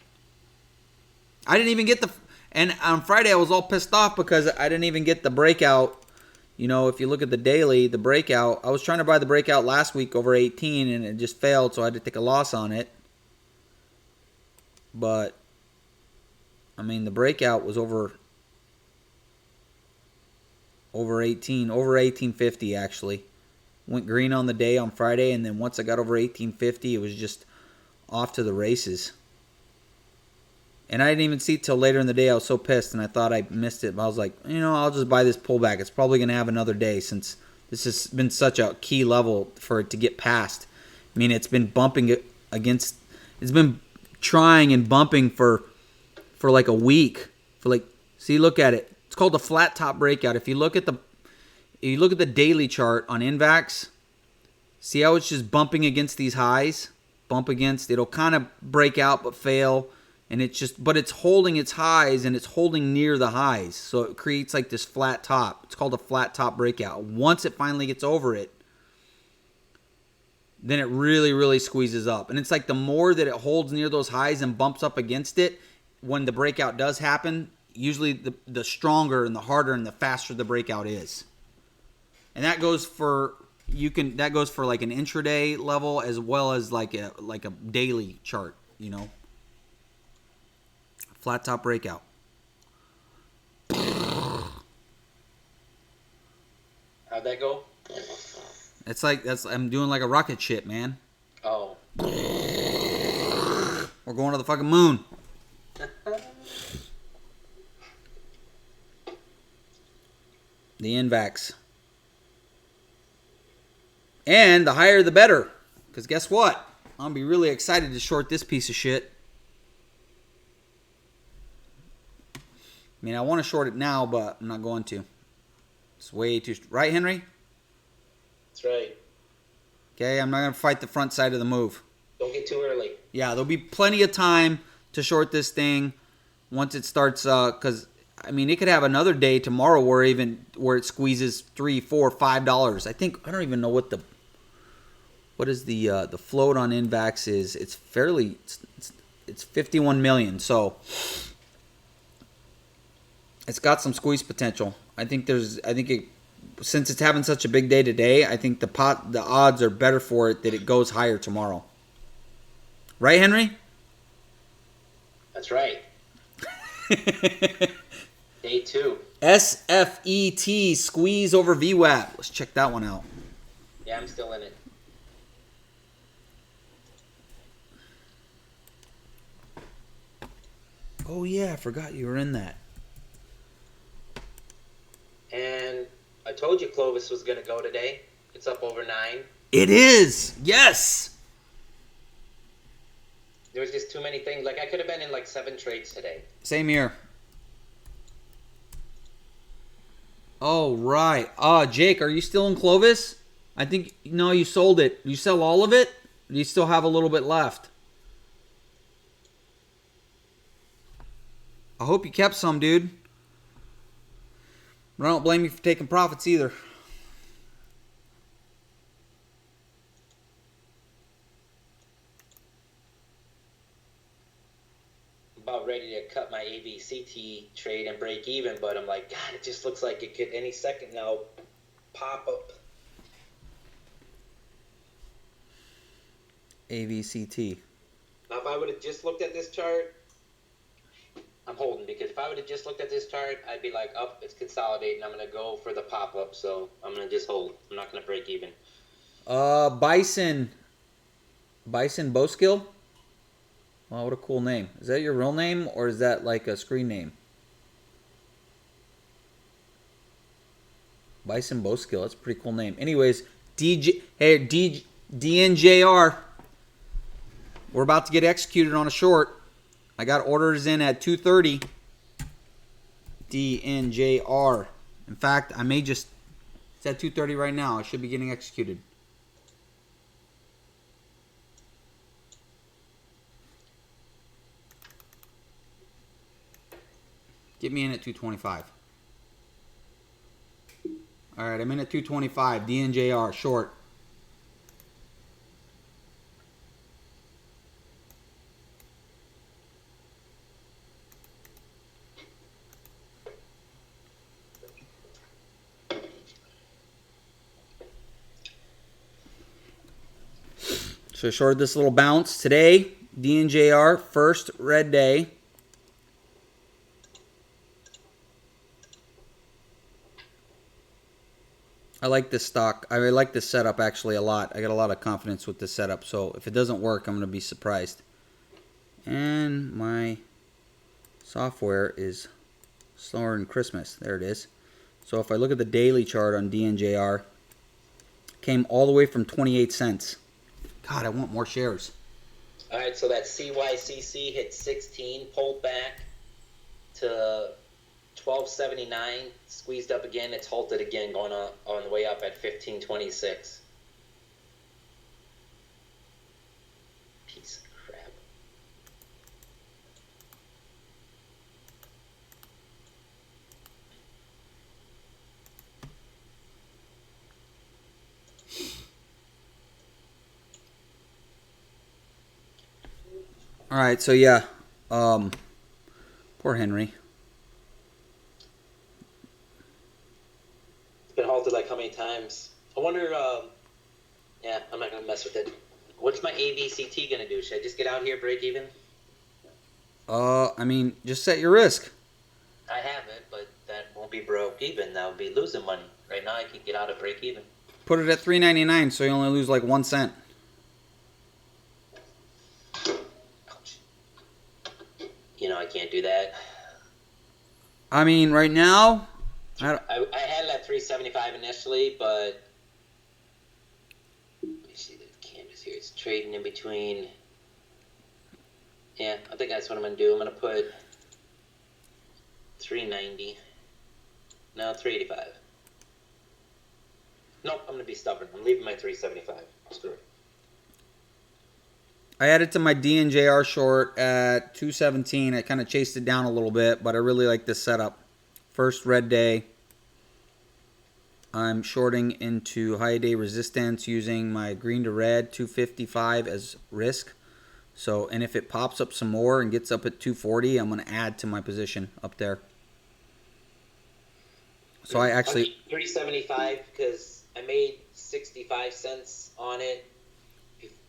Speaker 2: I didn't even get the... And on Friday I was all pissed off because I didn't even get the breakout You know, if you look at the daily, the breakout, I was trying to buy the breakout last week over 18 and it just failed, so I had to take a loss on it. But, I mean, the breakout was over 18, over 1850 actually. Went green on the day on Friday, and then once I got over 1850, it was just off to the races. And I didn't even see it till later in the day. I was so pissed, and I thought I missed it. But I was like, you know, I'll just buy this pullback. It's probably going to have another day since this has been such a key level for it to get past. I mean, it's been bumping against. It's been trying and bumping for like a week. See, look at it. It's called a flat top breakout. If you look at the daily chart on NVAX, see how it's just bumping against these highs. Bump against. It'll kind of break out but fail. And but it's holding its highs and it's holding near the highs. So it creates like this flat top. It's called a flat top breakout. Once it finally gets over it, then it really, really squeezes up. And it's like the more that it holds near those highs and bumps up against it, when the breakout does happen, usually the stronger and the harder and the faster the breakout is. And that goes for like an intraday level as well as like a daily chart, you know. Flat top breakout.
Speaker 1: How'd that go?
Speaker 2: It's like I'm doing like a rocket ship, man.
Speaker 1: Oh.
Speaker 2: We're going to the fucking moon. The NVAX. And the higher the better. Because guess what? I'm going to be really excited to short this piece of shit. I mean, I want to short it now, but I'm not going to. It's way too... Right, Henry?
Speaker 1: That's right.
Speaker 2: Okay, I'm not going to fight the front side of the move.
Speaker 1: Don't get too early.
Speaker 2: Yeah, there'll be plenty of time to short this thing once it starts... Because, I mean, it could have another day tomorrow where it squeezes $3, $4, $5. I think... I don't even know what the... What is the float on NVAX is. It's fairly... It's 51 million, so... It's got some squeeze potential. Since it's having such a big day today, I think the odds are better for it that it goes higher tomorrow. Right, Henry?
Speaker 1: That's right. Day 2.
Speaker 2: SFET, squeeze over VWAP. Let's check that one out.
Speaker 1: Yeah, I'm still in it.
Speaker 2: Oh yeah, I forgot you were in that.
Speaker 1: And I told you Clovis was going to go today. It's up over 9.
Speaker 2: It is! Yes!
Speaker 1: There was just too many things. Like, I could have been in like 7 trades today.
Speaker 2: Same here. Oh, right. Jake, are you still in Clovis? I think, no, you sold it. You sell all of it? Or do you still have a little bit left? I hope you kept some, dude. But I don't blame you for taking profits either.
Speaker 1: About ready to cut my ABCT trade and break even, but I'm like, God, it just looks like it could any second now pop up.
Speaker 2: AVCT.
Speaker 1: Now, if I would have just looked at this chart, I'm holding, because if I would have just looked at this chart, I'd be like, oh, it's consolidating. I'm going to go for the pop-up, so I'm going to just hold. I'm not going to break even.
Speaker 2: Bison Bowskill? Wow, what a cool name. Is that your real name, or is that like a screen name? Bison Bowskill, that's a pretty cool name. Anyways, DNJR. We're about to get executed on a short. I got orders in at 2:30. DNJR. In fact, I may just... It's at 2:30 right now. I should be getting executed. Get me in at 225. All right, I'm in at 225. DNJR, short. So I shorted this little bounce today. DNJR, first red day. I like this stock. I like this setup actually a lot. I got a lot of confidence with this setup. So if it doesn't work, I'm going to be surprised. And my software is slower than Christmas. There it is. So if I look at the daily chart on DNJR, came all the way from 28 cents. God, I want more shares.
Speaker 1: All right, so that CYCC hit 16, pulled back to 12.79, squeezed up again. It's halted again, going on the way up at 15.26. Piece of crap.
Speaker 2: All right, so yeah, poor Henry.
Speaker 1: It's been halted like how many times? I wonder, yeah, I'm not going to mess with it. What's my AVCT going to do? Should I just get out here, break even?
Speaker 2: I mean, just set your risk.
Speaker 1: I have it, but that won't be broke even. That would be losing money. Right now, I can get out of break even.
Speaker 2: Put it at $3.99, so you only lose like 1 cent.
Speaker 1: You know, I can't do that.
Speaker 2: I mean, right now,
Speaker 1: I had it at 375 initially, but let me see the canvas here. It's trading in between. Yeah, I think that's what I'm gonna do. I'm gonna put 390. No, 385. Nope, I'm gonna be stubborn. I'm leaving my 375. Screw it.
Speaker 2: I added to my DNJR short at 217. I kind of chased it down a little bit, but I really like this setup. First red day. I'm shorting into high day resistance using my green to red 255 as risk. So, and if it pops up some more and gets up at 240, I'm going to add to my position up there. So I actually
Speaker 1: 375 because I made 65 cents on it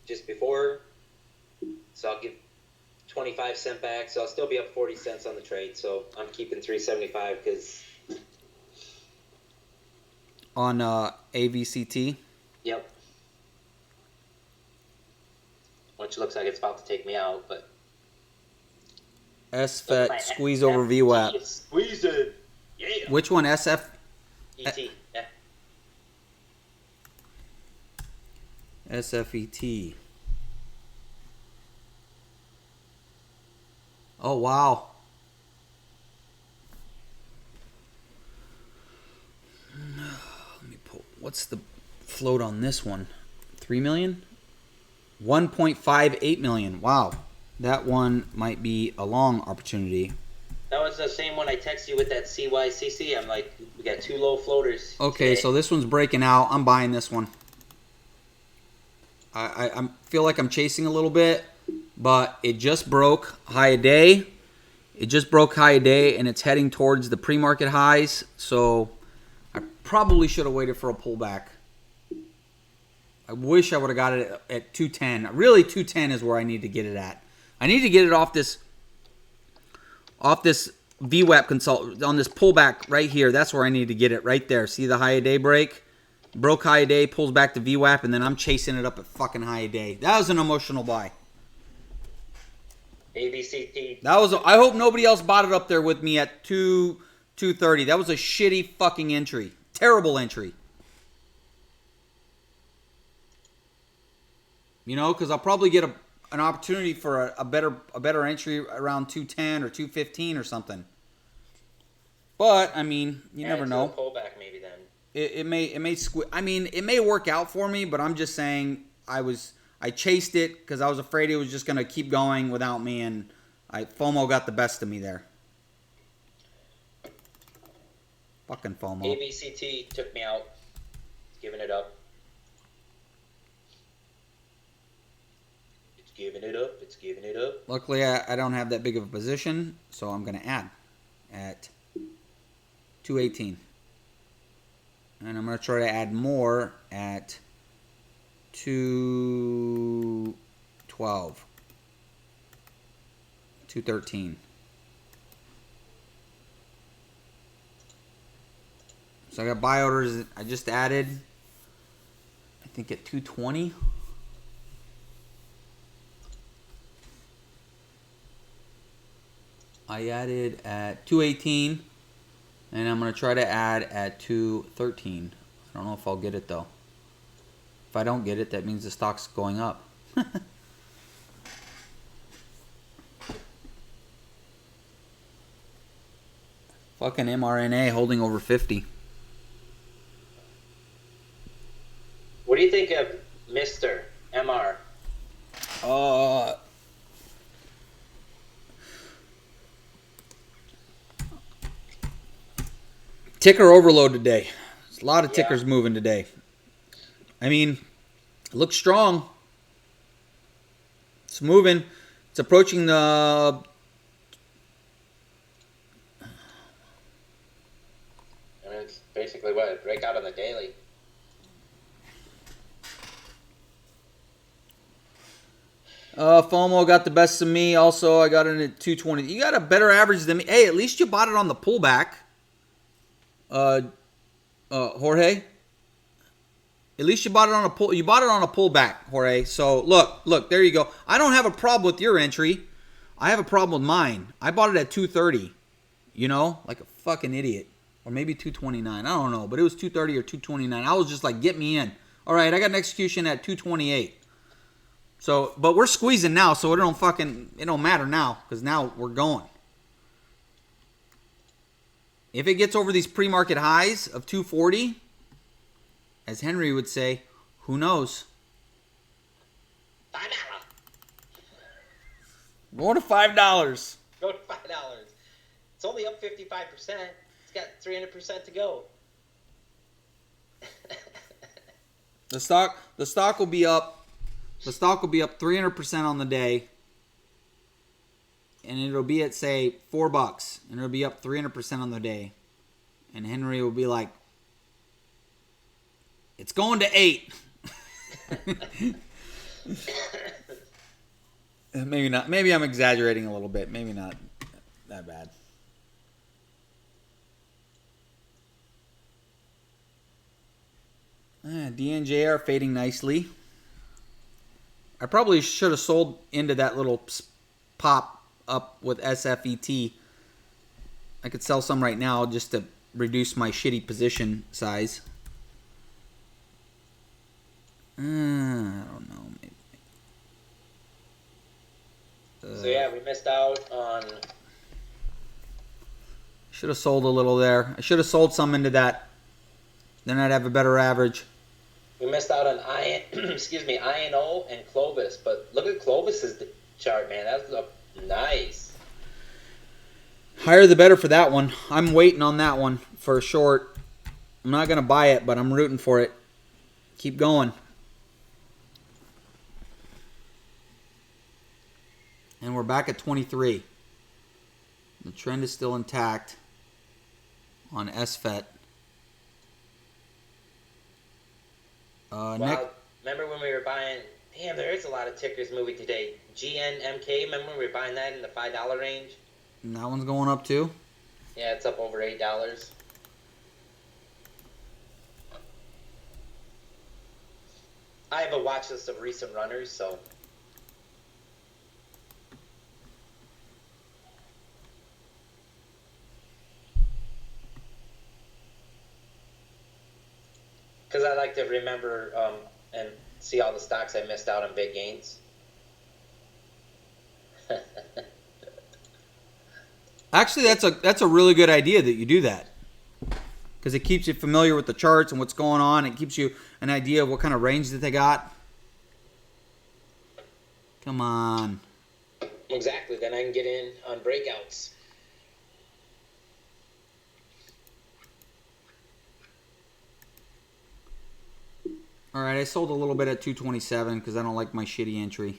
Speaker 1: just before. So I'll give 25 cents back. So I'll still be up 40 cents on the trade. So I'm keeping 375 because
Speaker 2: on AVCT.
Speaker 1: Yep. Which looks like it's about to take me out, but
Speaker 2: SFET squeeze over VWAP.
Speaker 1: Squeeze it. Yeah.
Speaker 2: Which one? SF?
Speaker 1: ET. Yeah.
Speaker 2: SFET. Oh, wow. Let me pull. What's the float on this one? 3 million? 1.58 million. Wow. That one might be a long opportunity.
Speaker 1: That was the same one I texted you with that CYCC. I'm like, we got 2 low floaters.
Speaker 2: Okay,
Speaker 1: today.
Speaker 2: so this one's breaking out. I'm buying this one. I feel like I'm chasing a little bit, but it just broke high a day. It just broke high a day, and it's heading towards the pre-market highs. So I probably should have waited for a pullback. I wish I would have got it at 210. Really, 210 is where I need to get it at. I need to get it off this VWAP consult on this pullback right here. That's where I need to get it right there. See the high a day break? Broke high a day, pulls back to VWAP, and then I'm chasing it up at fucking high a day. That was an emotional buy.
Speaker 1: ABCT.
Speaker 2: That was. I hope nobody else bought it up there with me at 230. That was a shitty fucking entry. Terrible entry. You know, because I'll probably get an opportunity for a better entry around 210 or 215 or something. But I mean, you never know.
Speaker 1: Pullback maybe then.
Speaker 2: It may I mean, it may work out for me, but I'm just saying I chased it because I was afraid it was just gonna keep going without me, and FOMO got the best of me there. Fucking FOMO.
Speaker 1: ABCT took me out. Giving it up. It's giving it up. It's giving it up.
Speaker 2: Luckily, I don't have that big of a position, so I'm gonna add at 218. And I'm going to try to add more at 212. 213. So I got buy orders I just added, I think at 220. I added at 218, and I'm going to try to add at 213. I don't know if I'll get it though. If I don't get it, that means the stock's going up. Fucking mRNA holding over 50.
Speaker 1: What do you think of Mr. MR?
Speaker 2: Ticker overload today. There's a lot of tickers moving today. I mean, it looks strong. It's moving. It's approaching the...
Speaker 1: I mean, it's basically what? A breakout on the daily.
Speaker 2: FOMO got the best of me. Also, I got it at 220. You got a better average than me. Hey, at least you bought it on the pullback. Jorge. At least you bought it on a pull. You bought it on a pullback, Jorge. So look, there you go. I don't have a problem with your entry. I have a problem with mine. I bought it at 230. You know, like a fucking idiot, or maybe 229. I don't know, but it was 230 or 229. I was just like, get me in. All right, I got an execution at 228. So, but we're squeezing now, so it don't matter now because now we're going. If it gets over these pre-market highs of 240, as Henry would say, who knows?
Speaker 1: $5.
Speaker 2: Go to $5.
Speaker 1: Go to $5. It's only up 55%. It's got 300% to go.
Speaker 2: The stock will be up. The stock will be up 300% on the day, and it'll be at say $4, and it'll be up 300% on the day, and Henry will be like, "It's going to 8." Maybe not. Maybe I'm exaggerating a little bit. Maybe not that bad. DNJ are fading nicely. I probably should have sold into that little pop up with SFET. I could sell some right now just to reduce my shitty position size. I don't know. Maybe.
Speaker 1: So yeah, we missed out on...
Speaker 2: Should have sold a little there. I should have sold some into that. Then I'd have a better average.
Speaker 1: We missed out on INO and Clovis, but look at Clovis's chart, man. That's nice.
Speaker 2: Higher the better for that one. I'm waiting on that one for a short. I'm not going to buy it, but I'm rooting for it. Keep going. And we're back at 23. The trend is still intact on SFET.
Speaker 1: Wow, remember when we were buying... Damn, there is a lot of tickers moving today. GNMK, remember when we were buying that in the $5 range?
Speaker 2: And that one's going up too?
Speaker 1: Yeah, it's up over $8. I have a watch list of recent runners, so... Because I like to remember and see all the stocks I missed out on big gains.
Speaker 2: Actually, that's a really good idea that you do that. Because it keeps you familiar with the charts and what's going on. It keeps you an idea of what kind of range that they got. Come on.
Speaker 1: Exactly. Then I can get in on breakouts.
Speaker 2: All right, I sold a little bit at 227 because I don't like my shitty entry.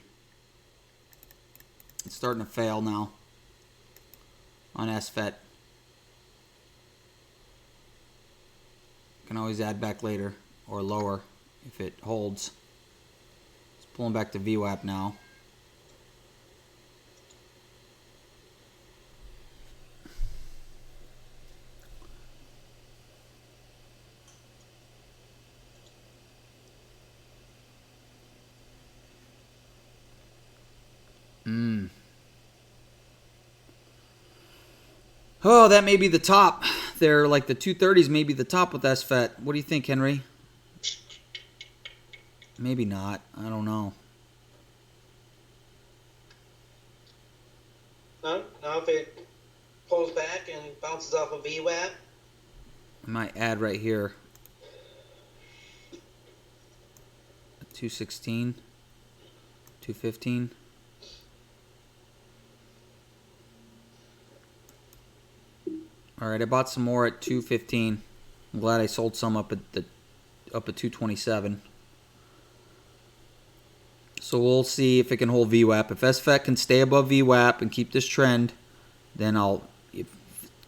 Speaker 2: It's starting to fail now on SFET. Can always add back later or lower if it holds. Pulling back to VWAP now. Oh, that may be the top. They're like the 230s may be the top with SFET. What do you think, Henry? Maybe not. I don't know.
Speaker 1: No, if it pulls back and bounces off of VWAP.
Speaker 2: I might add right here. 216, 215. All right, I bought some more at 215. I'm glad I sold some up at 227. So we'll see if it can hold VWAP. If SFET can stay above VWAP and keep this trend, then if it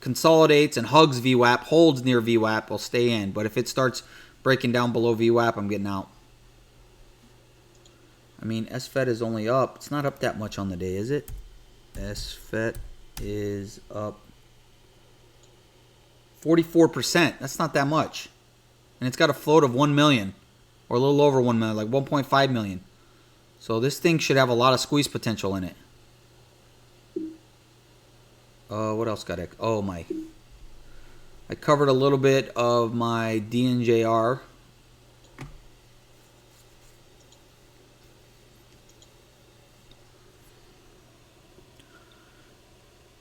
Speaker 2: consolidates and hugs VWAP, holds near VWAP, I'll stay in. But if it starts breaking down below VWAP, I'm getting out. I mean, SFET is only up. It's not up that much on the day, is it? SFET is up 44%. That's not that much. And it's got a float of 1 million. Or a little over 1 million, like 1.5 million. So this thing should have a lot of squeeze potential in it. What else got it? Oh, I covered a little bit of my DNJR.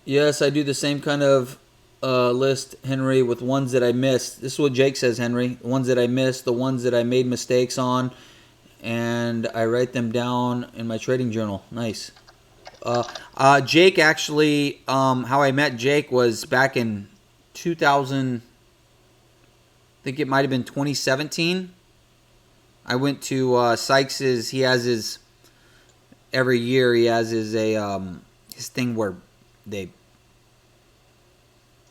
Speaker 2: Yes, I do the same kind of list, Henry, with ones that I missed. This is what Jake says, Henry. The ones that I missed, the ones that I made mistakes on, and I write them down in my trading journal. Nice. Jake, actually, how I met Jake was back in 2000, I think it might have been 2017. I went to CYCC's. He has his, every year he has his thing where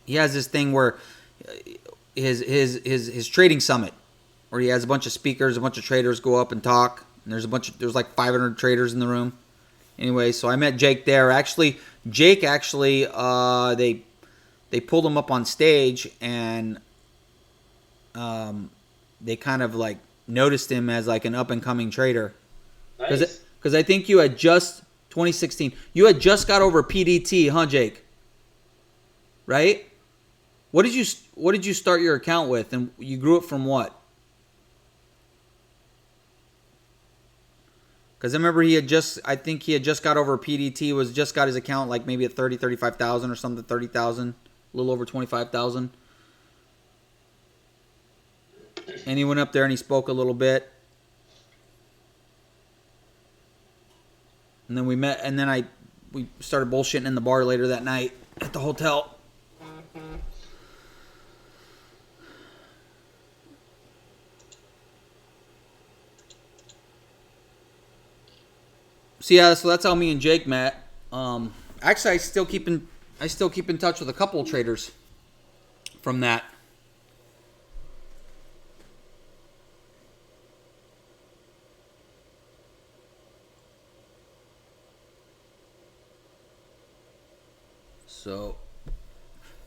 Speaker 2: he has this thing where his trading summit, where he has a bunch of speakers, a bunch of traders go up and talk, and there's like 500 traders in the room. Anyway, so I met Jake there. Actually, Jake they pulled him up on stage, and they kind of like noticed him as like an up and coming trader.
Speaker 1: Nice.
Speaker 2: Because I think you had just 2016. You had just got over PDT, huh, Jake? Right? What did you start your account with, and you grew it from what? Because I remember I think he had just got over PDT, just got his account like maybe at 30, 35,000 or something, 30,000, a little over 25,000. And he went up there and he spoke a little bit. And then we met, and then we started bullshitting in the bar later that night at the hotel. So yeah, so that's how me and Jake met. Actually, I still keep in touch with a couple of traders from that. So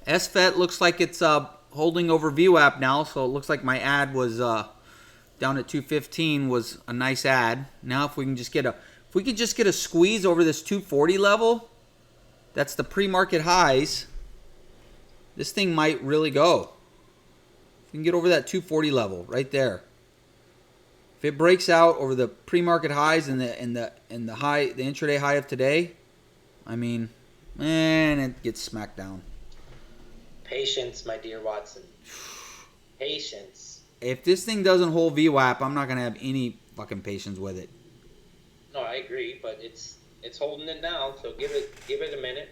Speaker 2: SFET looks like it's holding over VWAP now. So it looks like my ad was down at 215 was a nice ad. Now if we can just get a squeeze over this 240 level, that's the pre-market highs, this thing might really go. If we can get over that 240 level right there. If it breaks out over the pre-market highs and the intraday high of today, I mean, man, it gets smacked down.
Speaker 1: Patience, my dear Watson. Patience.
Speaker 2: If this thing doesn't hold VWAP, I'm not gonna have any fucking patience with it.
Speaker 1: No, I agree, but it's holding it now, so give it a minute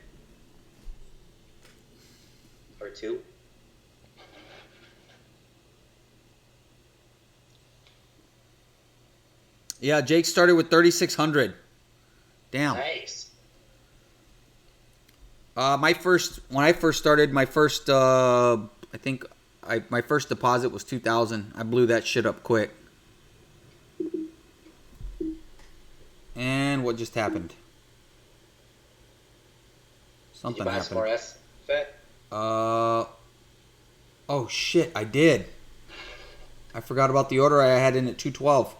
Speaker 1: or two.
Speaker 2: Yeah, Jake started with 3,600. Damn.
Speaker 1: Nice.
Speaker 2: When I first started, my first deposit was 2,000. I blew that shit up quick. And what just happened?
Speaker 1: Did
Speaker 2: Something
Speaker 1: you buy
Speaker 2: happened.
Speaker 1: some more SFET?
Speaker 2: Oh shit, I did. I forgot about the order I had in at 212.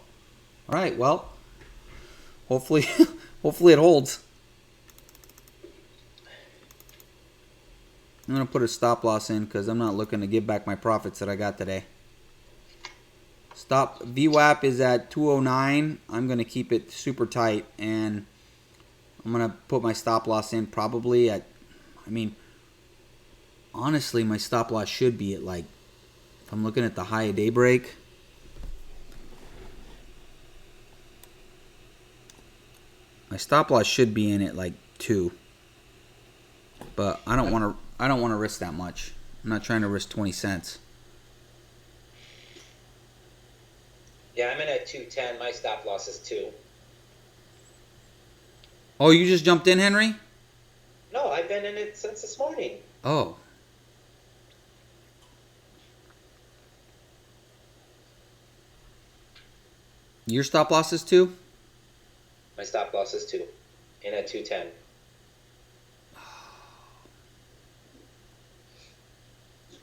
Speaker 2: All right, well, hopefully, hopefully it holds. I'm gonna put a stop loss in because I'm not looking to give back my profits that I got today. Stop VWAP is at 209. I'm gonna keep it super tight, and I'm gonna put my stop loss in probably at. I mean, honestly, my stop loss should be at like. If I'm looking at the high of daybreak. My stop loss should be in at like 2. But I don't want to risk that much. I'm not trying to risk 20 cents.
Speaker 1: Yeah, I'm in at 210. My stop loss is 2.
Speaker 2: Oh, you just jumped in, Henry?
Speaker 1: No, I've been in it since this morning.
Speaker 2: Oh. Your stop loss is 2?
Speaker 1: My stop loss is 2. In at 210.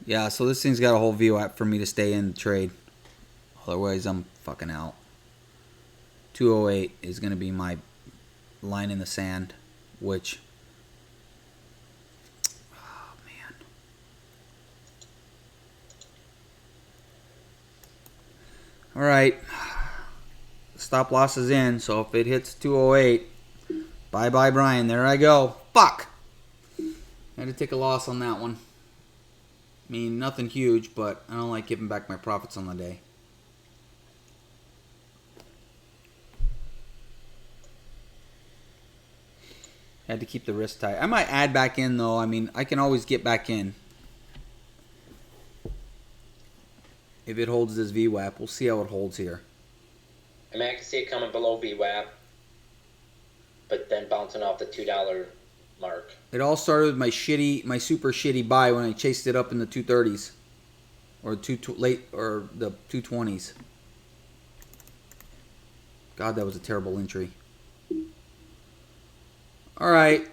Speaker 2: Yeah, so this thing's got a whole VWAP for me to stay in the trade. Otherwise, I'm fucking out. 208 is going to be my line in the sand, which... Oh, man. All right. Stop loss is in, so if it hits 208, bye-bye, Brian. There I go. Fuck! I had to take a loss on that one. I mean, nothing huge, but I don't like giving back my profits on the day. Had to keep the risk tight. I might add back in, though. I mean, I can always get back in. If it holds this VWAP, we'll see how it holds here.
Speaker 1: I mean, I can see it coming below VWAP, but then bouncing off the $2 mark.
Speaker 2: It all started with my super shitty buy when I chased it up in the 230s, or the 220s. God, that was a terrible entry. All right.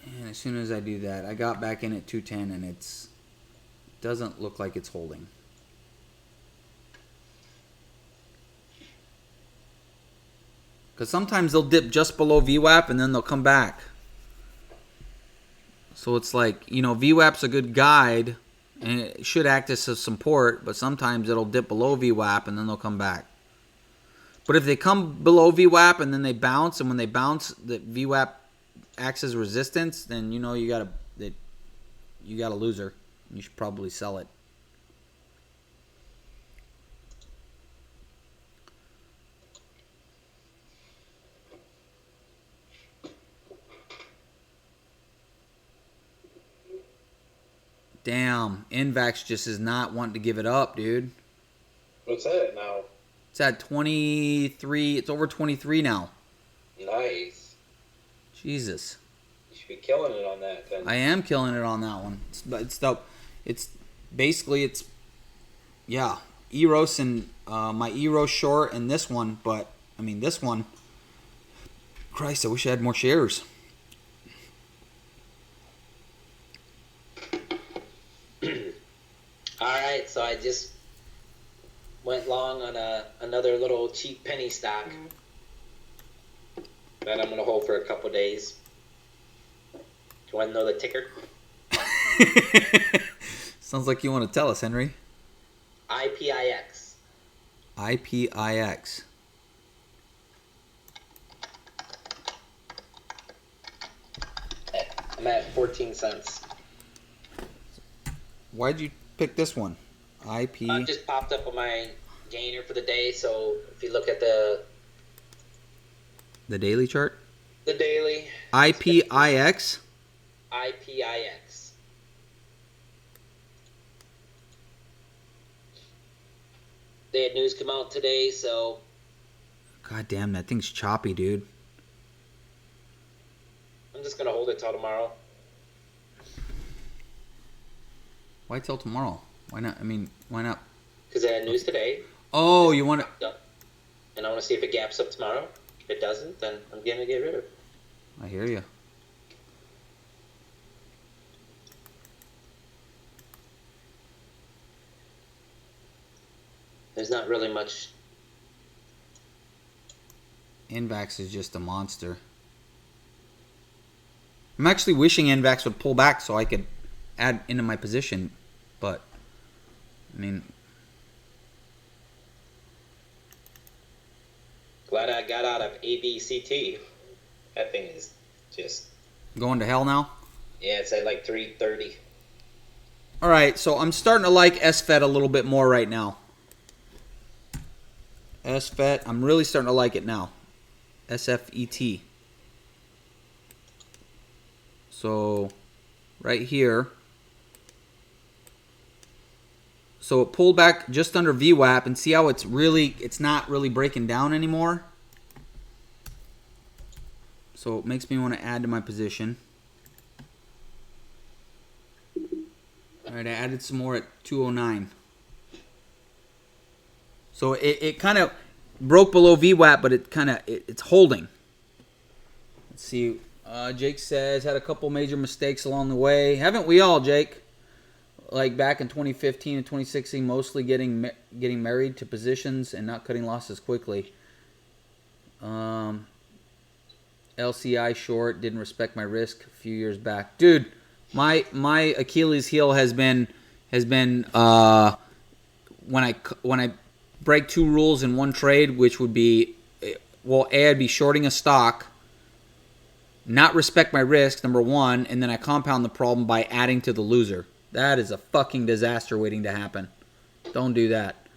Speaker 2: And as soon as I do that, I got back in at 210, and it doesn't look like it's holding. Because sometimes they'll dip just below VWAP and then they'll come back. So it's like, you know, VWAP's a good guide and it should act as a support, but sometimes it'll dip below VWAP and then they'll come back. But if they come below VWAP and then they bounce, and when they bounce, the VWAP acts as resistance, then you know you got a loser. You should probably sell it. Damn, NVAX just is not wanting to give it up, dude.
Speaker 1: What's that now?
Speaker 2: It's at 23. It's over 23 now.
Speaker 1: Nice.
Speaker 2: Jesus.
Speaker 1: You should be killing it on that then.
Speaker 2: I am killing it on that one. It's basically EROS and my EROS short and this one, but I mean this one. Christ, I wish I had more shares.
Speaker 1: Alright, so I just went long on another little cheap penny stock that I'm going to hold for a couple days. Do you want to know the ticker?
Speaker 2: Sounds like you want to tell us, Henry.
Speaker 1: IPIX.
Speaker 2: IPIX.
Speaker 1: I'm at 14 cents.
Speaker 2: Why'd you pick this one?
Speaker 1: Just popped up on my gainer for the day, so if you look at the
Speaker 2: daily chart?
Speaker 1: The daily.
Speaker 2: IPIX?
Speaker 1: IPIX. They had news come out today, so...
Speaker 2: God damn, that thing's choppy, dude.
Speaker 1: I'm just going to hold it till tomorrow.
Speaker 2: Why till tomorrow? Why not? I mean, why not?
Speaker 1: Because they had news today.
Speaker 2: Oh, you want to...
Speaker 1: and I want to see if it gaps up tomorrow. If it doesn't, then I'm gonna get rid of it.
Speaker 2: I hear you.
Speaker 1: There's not really much.
Speaker 2: NVAX is just a monster. I'm actually wishing NVAX would pull back so I could add into my position, but I mean,
Speaker 1: Glad I got out of ABCT. That thing is just
Speaker 2: going to hell now.
Speaker 1: yeah, it's at like 330.
Speaker 2: All right, so I'm starting to like SFET a little bit more right now. SFET, I'm really starting to like it now. SFET. So, right here. So it pulled back just under VWAP, and see how it's not really breaking down anymore. So it makes me want to add to my position. All right, I added some more at 209. So it kind of broke below VWAP, but it's holding. Let's see. Jake says, had a couple major mistakes along the way. Haven't we all, Jake? Like back in 2015 and 2016, mostly getting married to positions and not cutting losses quickly. LCI short, didn't respect my risk a few years back. Dude, my Achilles heel has been when I break two rules in one trade, which would be, well, A, I'd be shorting a stock, not respect my risk, number one, and then I compound the problem by adding to the loser. That is a fucking disaster waiting to happen. Don't do that.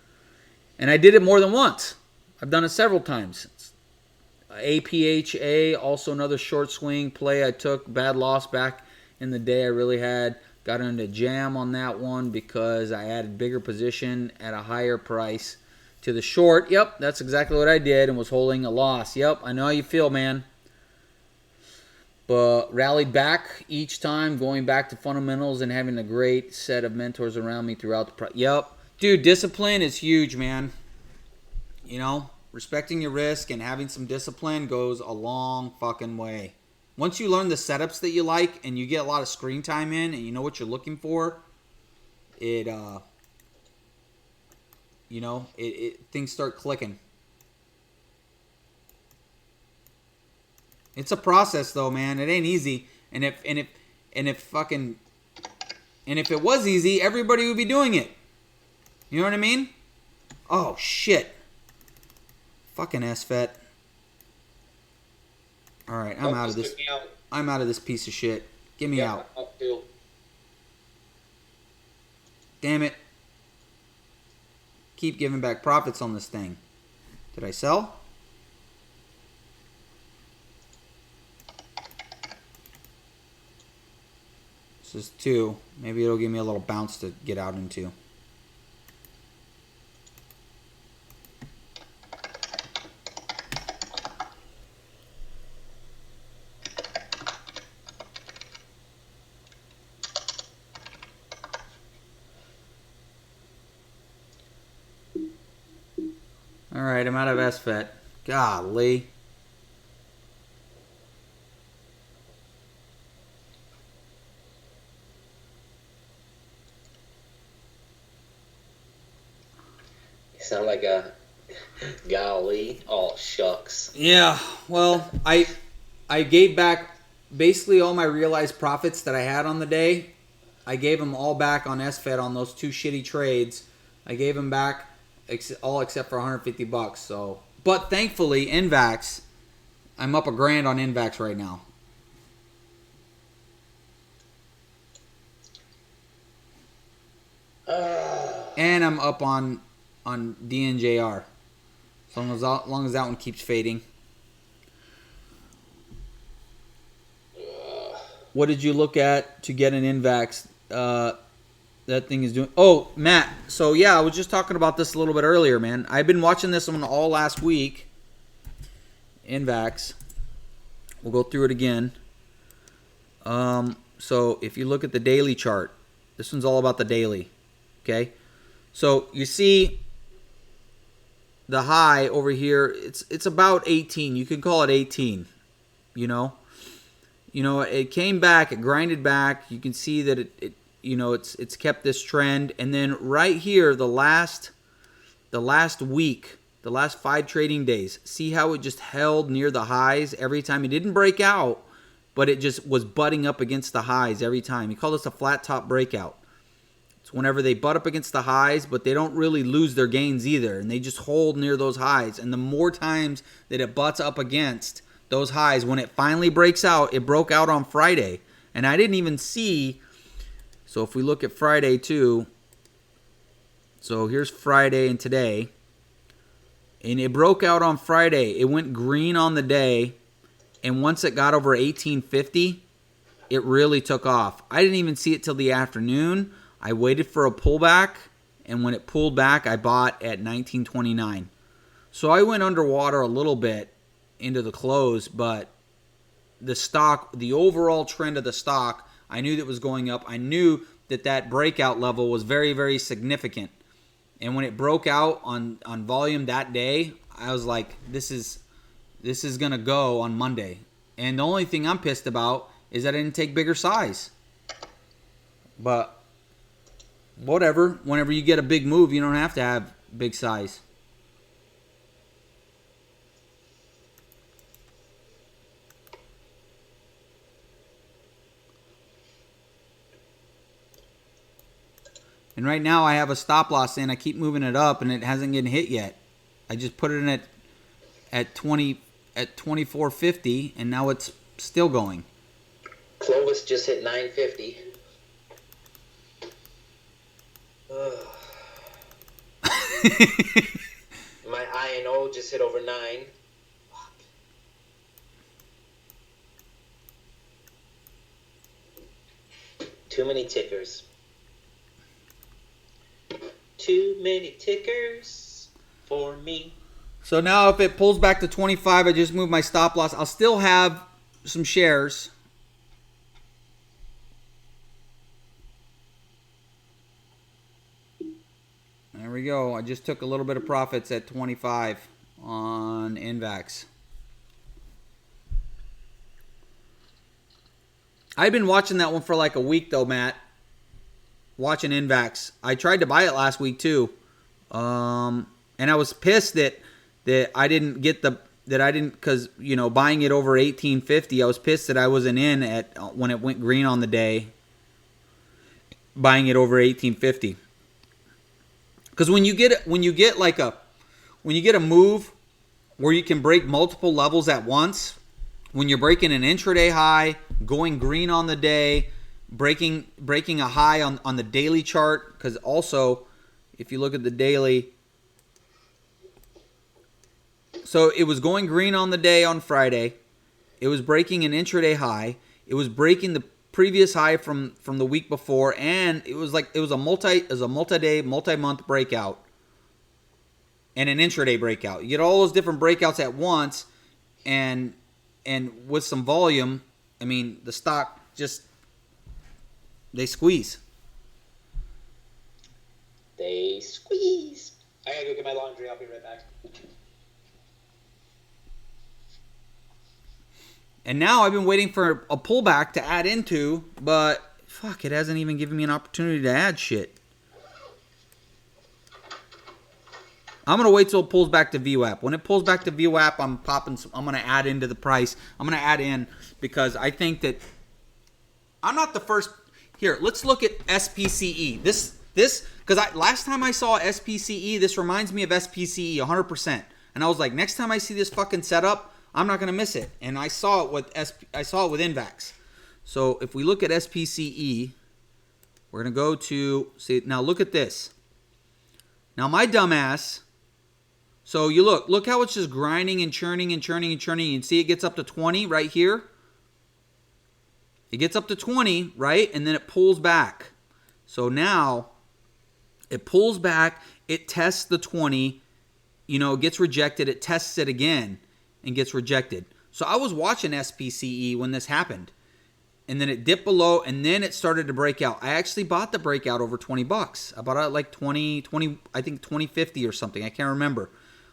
Speaker 2: And I did it more than once. I've done it several times. APHA, also another short swing play I took. Bad loss back in the day I really had. Got into jam on that one because I added bigger position at a higher price to the short. Yep, that's exactly what I did and was holding a loss. Yep, I know how you feel, man. But rallied back each time, going back to fundamentals and having a great set of mentors around me throughout the Yep. Dude, discipline is huge, man. You know, respecting your risk and having some discipline goes a long fucking way. Once you learn the setups that you like and you get a lot of screen time in and you know what you're looking for, things start clicking. It's a process though, man. It ain't easy. And if it was easy, everybody would be doing it. You know what I mean? Oh shit. Fucking SFET. Alright, I'm out of this. I'm out of this piece of shit. Get me out. Damn it. Keep giving back profits on this thing. Did I sell? This is 2. Maybe it'll give me a little bounce to get out into. Alright, I'm out of SFET. Golly.
Speaker 1: You sound like a golly. Oh, shucks.
Speaker 2: Yeah, well, I gave back basically all my realized profits that I had on the day. I gave them all back on SFET on those 2 shitty trades. I gave them back all except for $150. So, but thankfully, NVAX, I'm up $1,000 on NVAX right now. And I'm up on DNJR. As long as that one keeps fading. What did you look at to get an NVAX? That thing is doing. Oh, Matt. So yeah, I was just talking about this a little bit earlier, man. I've been watching this one all last week. NVAX. We'll go through it again. So if you look at the daily chart, this one's all about the daily. Okay. So you see the high over here, it's about 18. You can call it 18, you know. It came back, it grinded back. You can see that it's kept this trend, and then right here the last week, the last 5 trading days, see how it just held near the highs every time. It didn't break out, but it just was butting up against the highs every time. He called this a flat top breakout. It's whenever they butt up against the highs, but they don't really lose their gains either, and they just hold near those highs. And the more times that it butts up against those highs, when it finally breaks out, it broke out on Friday. And I didn't even see, so if we look at Friday too, so here's Friday and today, and it broke out on Friday. It went green on the day, and once it got over 1850, it really took off. I didn't even see it till the afternoon. I waited for a pullback, and when it pulled back, I bought at 1929. So I went underwater a little bit into the close, but the stock, the overall trend of the stock, I knew that was going up. I knew that that breakout level was very, very significant. And when it broke out on volume that day, I was like, this is going to go on Monday. And the only thing I'm pissed about is that I didn't take bigger size. But whatever. Whenever you get a big move, you don't have to have big size. And right now I have a stop loss in. I keep moving it up, and it hasn't getting hit yet. I just put it in at 24.50, and now it's still going.
Speaker 1: Clovis just hit 950. My INO just hit over 9. Fuck. Too many tickers. Too many tickers for me.
Speaker 2: So now if it pulls back to 25, I just move my stop loss. I'll still have some shares. There we go. I just took a little bit of profits at 25 on NVAX. I've been watching that one for like a week though, Matt. Watching NVAX. I tried to buy it last week too. And I was pissed that I didn't get because, you know, buying it over 1850, I was pissed that I wasn't in at when it went green on the day. Buying it over 1850. Because when you get a move where you can break multiple levels at once, when you're breaking an intraday high, going green on the day, breaking a high on the daily chart, because also if you look at the daily, so it was going green on the day on Friday, it was breaking an intraday high, it was breaking the previous high from the week before, and it was a multi-day, multi-month breakout and an intraday breakout. You get all those different breakouts at once, and with some volume, I mean, the stock just, they squeeze.
Speaker 1: They squeeze. I gotta go get my laundry. I'll be right back.
Speaker 2: And now I've been waiting for a pullback to add into, but fuck, it hasn't even given me an opportunity to add shit. I'm going to wait till it pulls back to VWAP. When it pulls back to VWAP, I'm going to add into the price. I'm going to add in because I think that I'm not the first. Here, let's look at SPCE. This because last time I saw SPCE, this reminds me of SPCE 100%. And I was like, next time I see this fucking setup, I'm not going to miss it. And I saw it with NVAX. So if we look at SPCE, we're going to go to, see, now look at this. Now my dumbass, so you look how it's just grinding and churning and churning and churning. You can see it gets up to 20 right here. It gets up to 20, right? And then it pulls back. So now it pulls back, it tests the 20, you know, it gets rejected, it tests it again and gets rejected. So I was watching SPCE when this happened. And then it dipped below, and then it started to break out. I actually bought the breakout over $20. I bought it at like 20, I think 20.50 or something. I can't remember.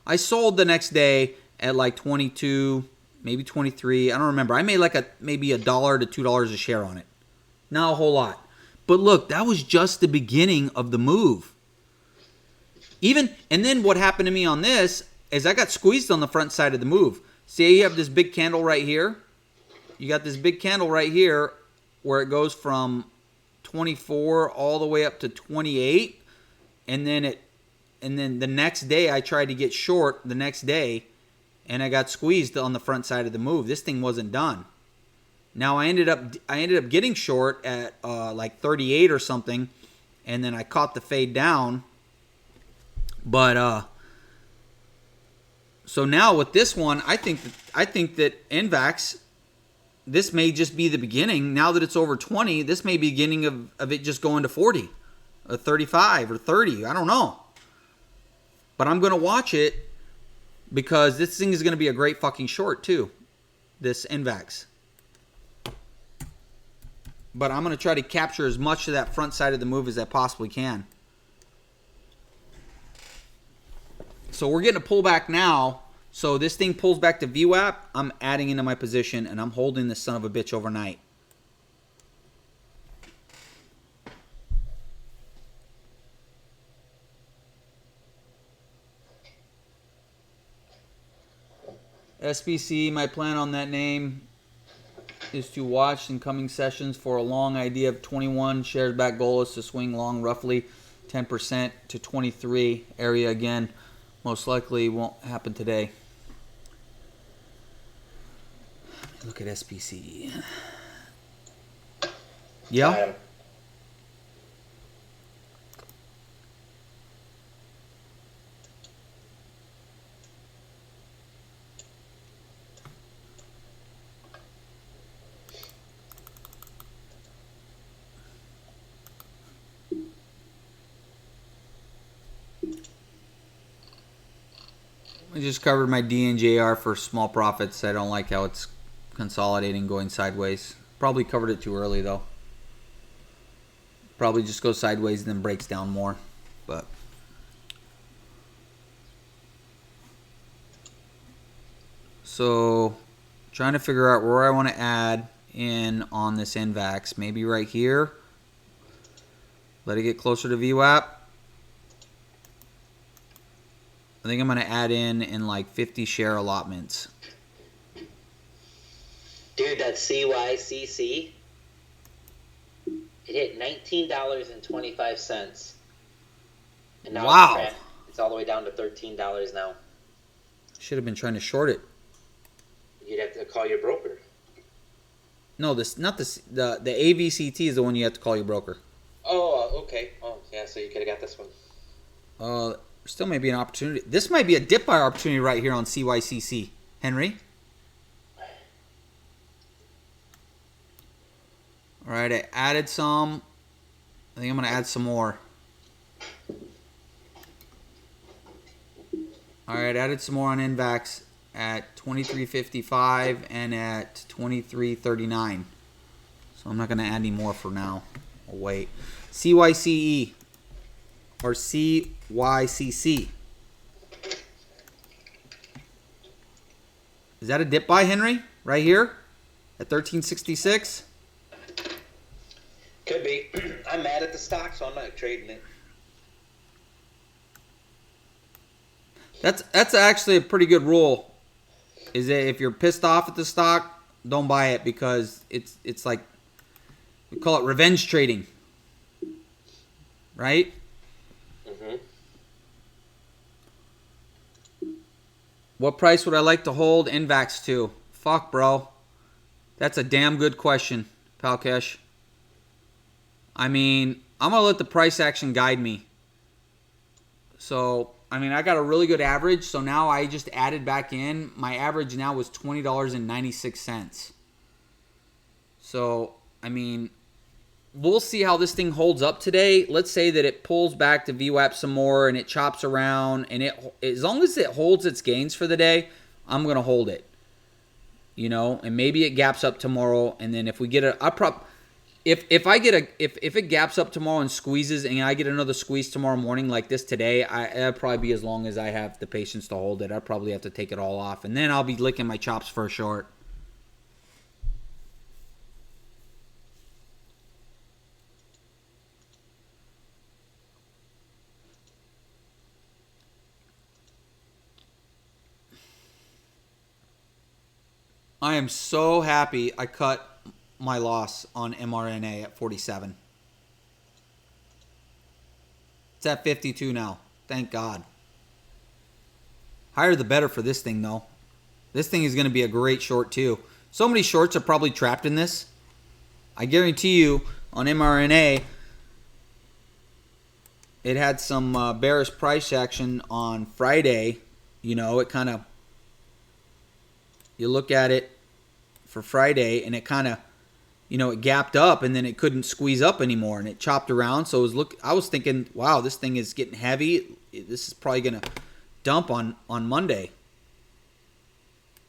Speaker 2: I sold the next day at like 22, maybe 23. I don't remember. I made like maybe $1 to $2 a share on it. Not a whole lot. But look, that was just the beginning of the move. And then what happened to me on this is I got squeezed on the front side of the move. See, you have this big candle right here. You got this big candle right here where it goes from 24 all the way up to 28, and then the next day I tried to get short the next day, and I got squeezed on the front side of the move. This thing wasn't done. Now I ended up getting short at like 38 or something, and then I caught the fade down. But so now with this one, I think that NVAX, this may just be the beginning. Now that it's over 20, this may be the beginning of it just going to 40, or 35, or 30. I don't know. But I'm going to watch it because this thing is going to be a great fucking short too, this NVAX. But I'm going to try to capture as much of that front side of the move as I possibly can. So we're getting a pullback now. So this thing pulls back to VWAP. I'm adding into my position, and I'm holding this son of a bitch overnight. SBC, my plan on that name is to watch in coming sessions for a long idea of 21. Shares back goal is to swing long roughly 10% to 23 area again. Most likely won't happen today. Look at SBC. Yeah? I just covered my DNJR for small profits. I don't like how it's consolidating, going sideways. Probably covered it too early though. Probably just goes sideways and then breaks down more. But so trying to figure out where I want to add in on this NVAX. Maybe right here. Let it get closer to VWAP. I think I'm going to add in like 50 share allotments.
Speaker 1: Dude, that CYCC, it hit $19.25. And now
Speaker 2: wow.
Speaker 1: It's all the way down to $13 now.
Speaker 2: Should have been trying to short it.
Speaker 1: You'd have to call your broker.
Speaker 2: No, the AVCT is the one you have to call your broker.
Speaker 1: Oh, okay. Oh, yeah, so you could have got this one.
Speaker 2: Still may be an opportunity. This might be a dip buy opportunity right here on CYCC. Henry? All right, I added some. I think I'm going to add some more. All right, added some more on NVAX at 23.55 and at 23.39. So I'm not going to add any more for now. I'll wait. CYCE or CYCC. Is that a dip buy, Henry? Right here at 13.66?
Speaker 1: Could be. I'm mad at the stock, so I'm not trading it.
Speaker 2: That's actually a pretty good rule. Is that if you're pissed off at the stock, don't buy it because it's like we call it revenge trading, right?
Speaker 1: Mm-hmm.
Speaker 2: What price would I like to hold NVAX to? Fuck, bro. That's a damn good question, Palkesh. I mean, I'm going to let the price action guide me. So, I mean, I got a really good average. So now I just added back in. My average now was $20.96. So, I mean, we'll see how this thing holds up today. Let's say that it pulls back to VWAP some more and it chops around. And it, as long as it holds its gains for the day, I'm going to hold it. You know, and maybe it gaps up tomorrow. And then if we get it, if I get if it gaps up tomorrow and squeezes, and I get another squeeze tomorrow morning like this today, it'll probably be as long as I have the patience to hold it. I'll probably have to take it all off, and then I'll be licking my chops for a short. I am so happy I cut my loss on mRNA at 47. It's at 52 now. Thank God. Higher the better for this thing, though. This thing is going to be a great short, too. So many shorts are probably trapped in this. I guarantee you, on mRNA, it had some bearish price action on Friday. You know, it kind of... You look at it for Friday, and it kind of, you know, it gapped up, and then it couldn't squeeze up anymore, and it chopped around. So I was thinking, wow, this thing is getting heavy. This is probably going to dump on Monday.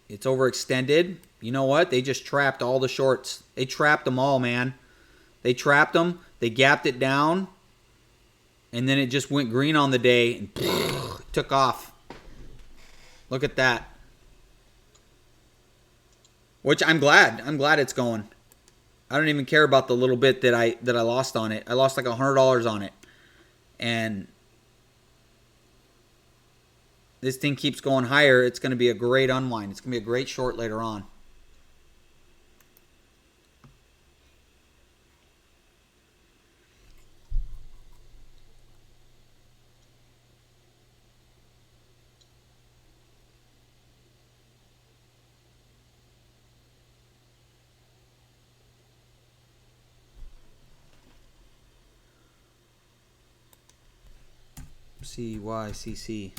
Speaker 2: It's overextended. You know what? They just trapped all the shorts. They trapped them all, man. They trapped them. They gapped it down, and then it just went green on the day and took off. Look at that. Which I'm glad. I'm glad it's going. I don't even care about the little bit that I lost on it. I lost like $100 on it. And this thing keeps going higher. It's going to be a great unwind. It's going to be a great short later on. CYCC.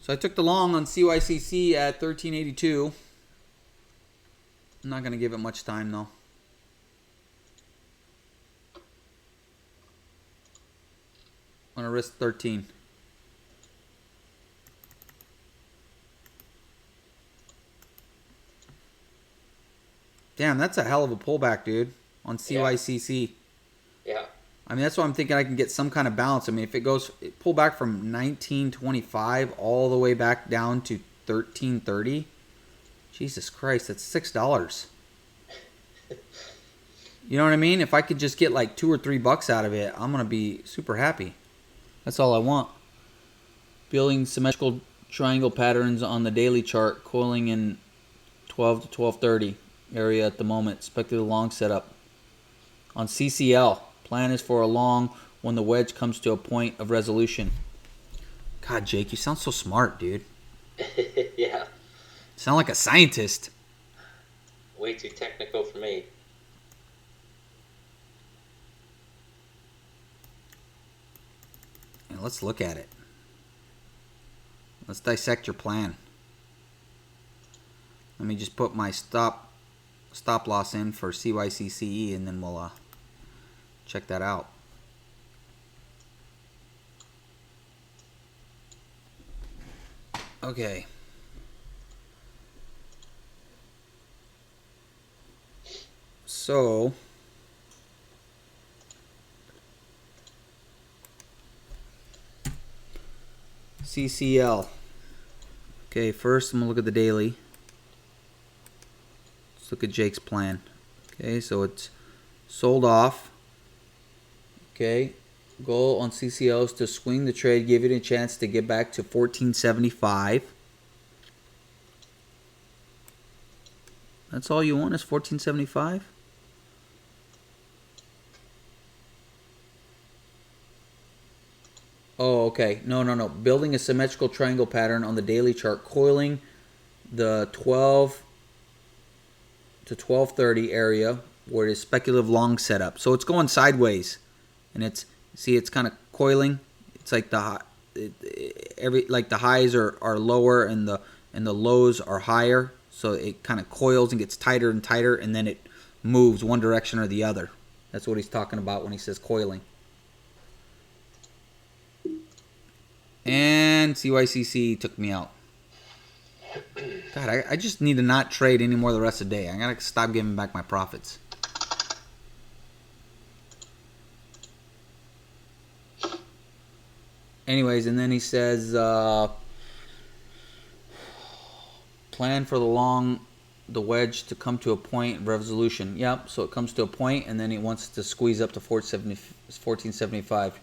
Speaker 2: So I took the long on CYCC at 1382. I'm not going to give it much time though. I'm going to risk 13. Damn, that's a hell of a pullback, dude, on CYCC.
Speaker 1: Yeah.
Speaker 2: I mean, that's why I'm thinking I can get some kind of balance. I mean, if it goes, pull back from 1925 all the way back down to 1330, Jesus Christ, that's $6. You know what I mean? If I could just get like $2 or $3 out of it, I'm going to be super happy. That's all I want. Building symmetrical triangle patterns on the daily chart, coiling in 12 to 1230 area at the moment. Speculative long setup. On CCL, plan is for a long when the wedge comes to a point of resolution. God, Jake, you sound so smart, dude.
Speaker 1: Yeah.
Speaker 2: Sound like a scientist.
Speaker 1: Way too technical for me.
Speaker 2: And let's look at it. Let's dissect your plan. Let me just put my stop loss in for CYCCE, and then we'll check that out. Okay. So CCL. Okay, first I'm gonna look at the daily. Let's look at Jake's plan. Okay, so it's sold off. Okay, goal on CCL is to swing the trade, give it a chance to get back to 1475. That's all you want is 1475? Oh, okay. No. Building a symmetrical triangle pattern on the daily chart, coiling the 12 to 1230 area where it is speculative long setup. So it's going sideways, and it's kind of coiling. It's like the highs are lower and the lows are higher. So it kind of coils and gets tighter and tighter, and then it moves one direction or the other. That's what he's talking about when he says coiling. And CYCC took me out. God, I just need to not trade anymore the rest of the day. I gotta stop giving back my profits. Anyways, and then he says, plan for the wedge to come to a point of resolution. Yep, so it comes to a point, and then it wants to squeeze up to 1475.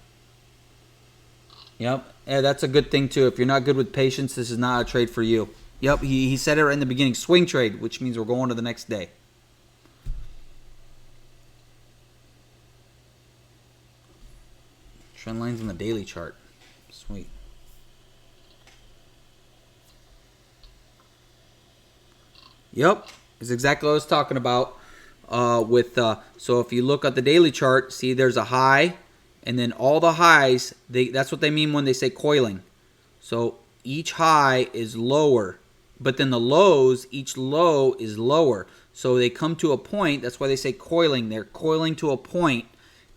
Speaker 2: Yep, yeah, that's a good thing too. If you're not good with patience, this is not a trade for you. Yep, he said it right in the beginning. Swing trade, which means we're going to the next day. Trend lines on the daily chart. Sweet. Yep, is exactly what I was talking about. So if you look at the daily chart, see there's a high, and then all the highs. That's what they mean when they say coiling. So each high is lower, but then the lows, each low is lower. So they come to a point. That's why they say coiling. They're coiling to a point.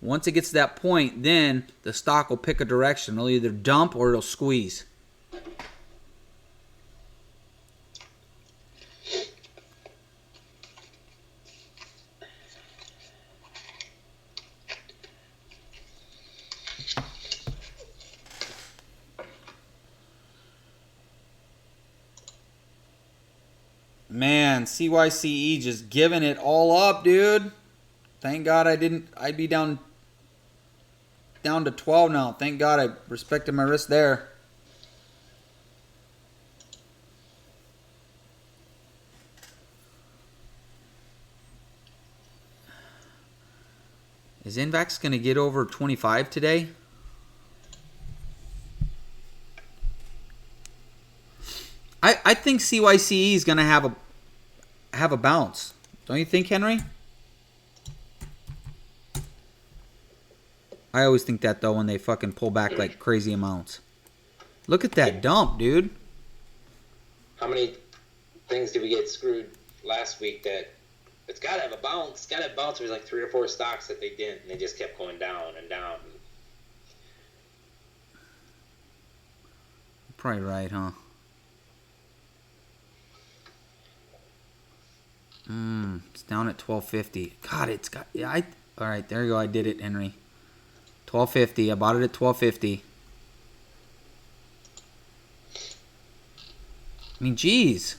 Speaker 2: Once it gets to that point, then the stock will pick a direction. It'll either dump or it'll squeeze. Man, CYCE just giving it all up, dude. Thank God I didn't. I'd be down to 12 now. Thank God I respected my risk there. Is NVAX going to get over 25 today? I think CYCE is going to have a bounce. Don't you think, Henry? I always think that, though, when they fucking pull back like crazy amounts. Look at that dump, dude.
Speaker 1: How many things did we get screwed last week that it's got to have a bounce? It's got to have a bounce. There was like 3 or 4 stocks that they didn't, and they just kept going down and down.
Speaker 2: You're probably right, huh? It's down at 1250. God, it's got... Yeah, all right, there you go. I did it, Henry. 1250. I bought it at 1250. I mean, geez.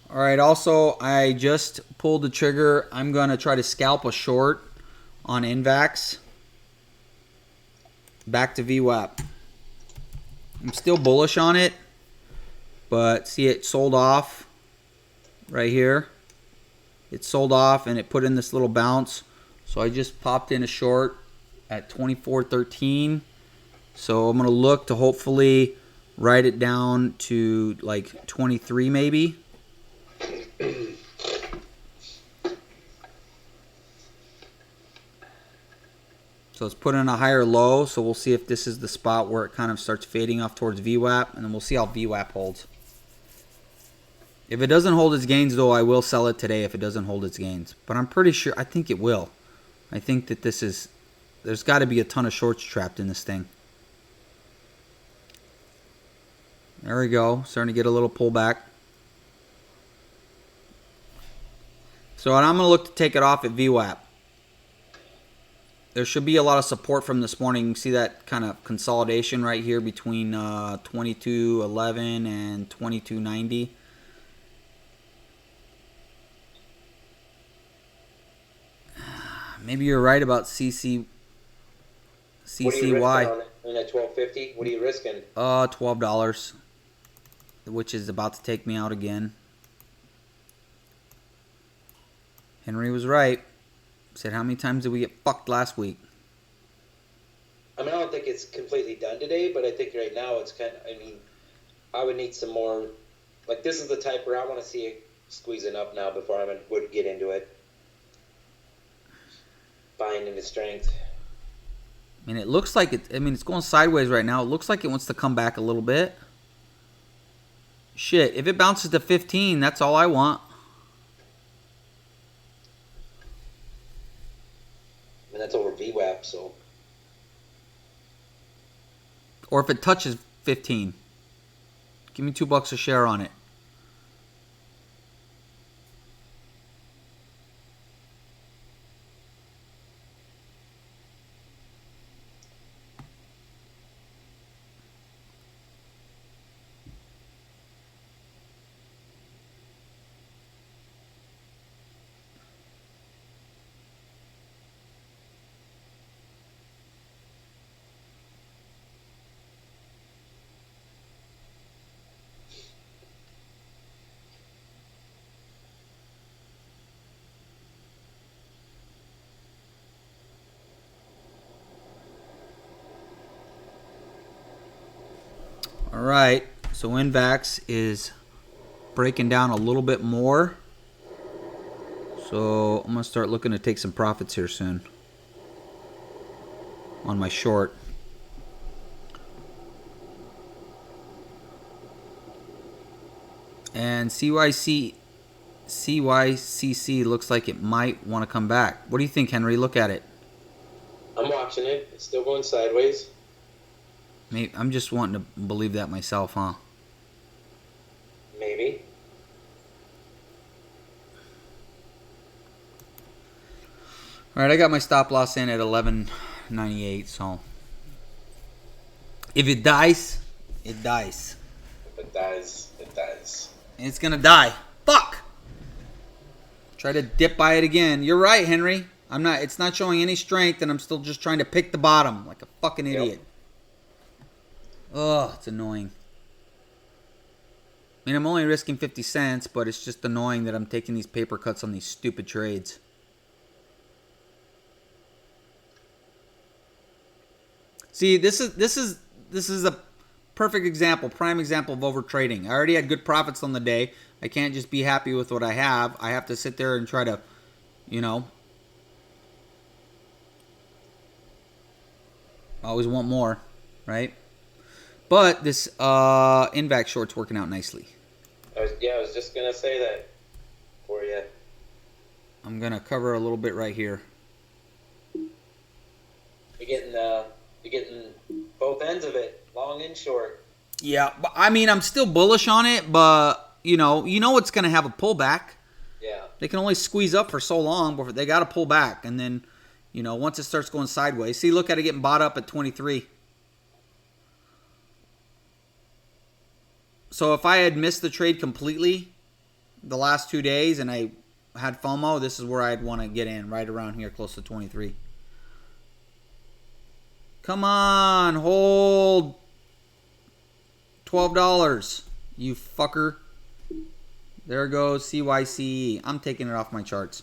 Speaker 2: All right, also, I just pulled the trigger. I'm going to try to scalp a short on NVAX. Back to VWAP. I'm still bullish on it, but see it sold off right here. It sold off and it put in this little bounce. So I just popped in a short at 24.13. So I'm going to look to hopefully write it down to like 23 maybe. So it's put in a higher low, so we'll see if this is the spot where it kind of starts fading off towards VWAP, and then we'll see how VWAP holds. If it doesn't hold its gains, though, I will sell it today if it doesn't hold its gains. But I'm pretty sure, I think it will. I think that this is, there's got to be a ton of shorts trapped in this thing. There we go, starting to get a little pullback. So I'm going to look to take it off at VWAP. There should be a lot of support from this morning. You can see that kind of consolidation right here between 22.11 and 22.90. Maybe you're right about CCY.
Speaker 1: What are you risking on it? In at 12.50? What are you risking?
Speaker 2: $12, which is about to take me out again. Henry was right. Said, how many times did we get fucked last week?
Speaker 1: I mean, I don't think it's completely done today, but I think right now it's kind of, I mean, I would need some more, like this is the type where I want to see it squeezing up now before I would get into it. finding the strength.
Speaker 2: I mean, it looks like it. I mean, it's going sideways right now. It looks like it wants to come back a little bit. Shit, if it bounces to 15, that's all I want.
Speaker 1: I mean, that's over VWAP, so.
Speaker 2: Or if it touches 15. Give me $2 a share on it. All right, so NVAX is breaking down a little bit more. So I'm going to start looking to take some profits here soon on my short. And CYCC looks like it might want to come back. What do you think, Henry? Look at it.
Speaker 1: I'm watching it. It's still going sideways.
Speaker 2: Maybe, I'm just wanting to believe that myself, huh?
Speaker 1: Maybe.
Speaker 2: All right, I got my stop loss in at 11.98, so if it dies, it dies.
Speaker 1: If it dies, it dies.
Speaker 2: And it's gonna die. Fuck! Try to dip by it again. You're right, Henry. I'm not. It's not showing any strength, and I'm still just trying to pick the bottom like a fucking idiot. Ugh, it's annoying. I mean, I'm only risking 50 cents, but it's just annoying that I'm taking these paper cuts on these stupid trades. See, this is a perfect example, prime example of over trading. I already had good profits on the day. I can't just be happy with what I have. I have to sit there and try to, you know, always want more, right? But this NVAX short's working out nicely.
Speaker 1: I was just gonna say that for you.
Speaker 2: I'm gonna cover a little bit right here.
Speaker 1: You're getting both ends of it, long and short.
Speaker 2: Yeah, but I mean, I'm still bullish on it, but you know it's gonna have a pullback.
Speaker 1: Yeah.
Speaker 2: They can only squeeze up for so long before they got to pull back, and then, you know, once it starts going sideways, see, look at it getting bought up at 23. So if I had missed the trade completely the last 2 days and I had FOMO, this is where I'd want to get in, right around here, close to 23. Come on, hold $12, you fucker. There goes CYCE. I'm taking it off my charts.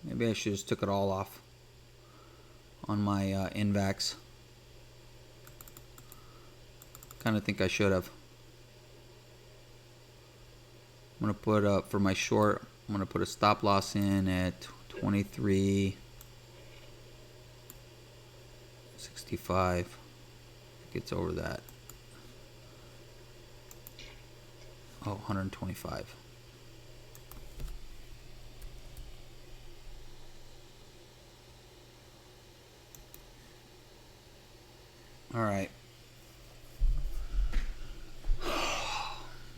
Speaker 2: Maybe I should just took it all off on my NVAX. Kind of think I should have. I'm going to put up for my short, I'm going to put a stop loss in at 23.65. It gets over that. Oh, 125. All right.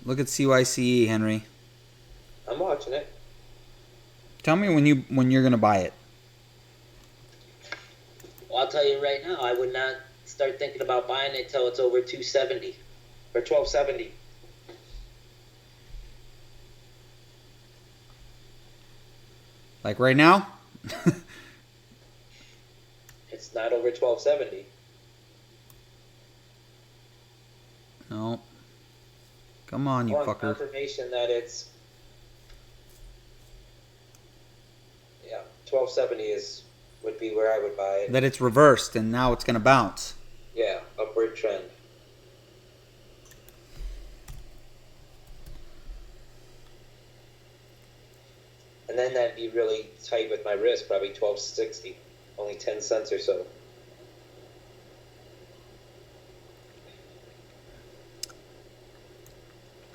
Speaker 2: Look at CYCE, Henry.
Speaker 1: I'm watching it.
Speaker 2: Tell me when you're gonna buy it.
Speaker 1: Well, I'll tell you right now, I would not start thinking about buying it till it's over 270 or 1270.
Speaker 2: Like right now?
Speaker 1: It's not over 1270.
Speaker 2: No. Come on, you
Speaker 1: I want
Speaker 2: fucker.
Speaker 1: confirmation that it's 1270 would be where I would buy it.
Speaker 2: That it's reversed and now it's gonna bounce.
Speaker 1: Yeah, upward trend. And then that'd be really tight with my risk, probably 1260, only 10 cents or so.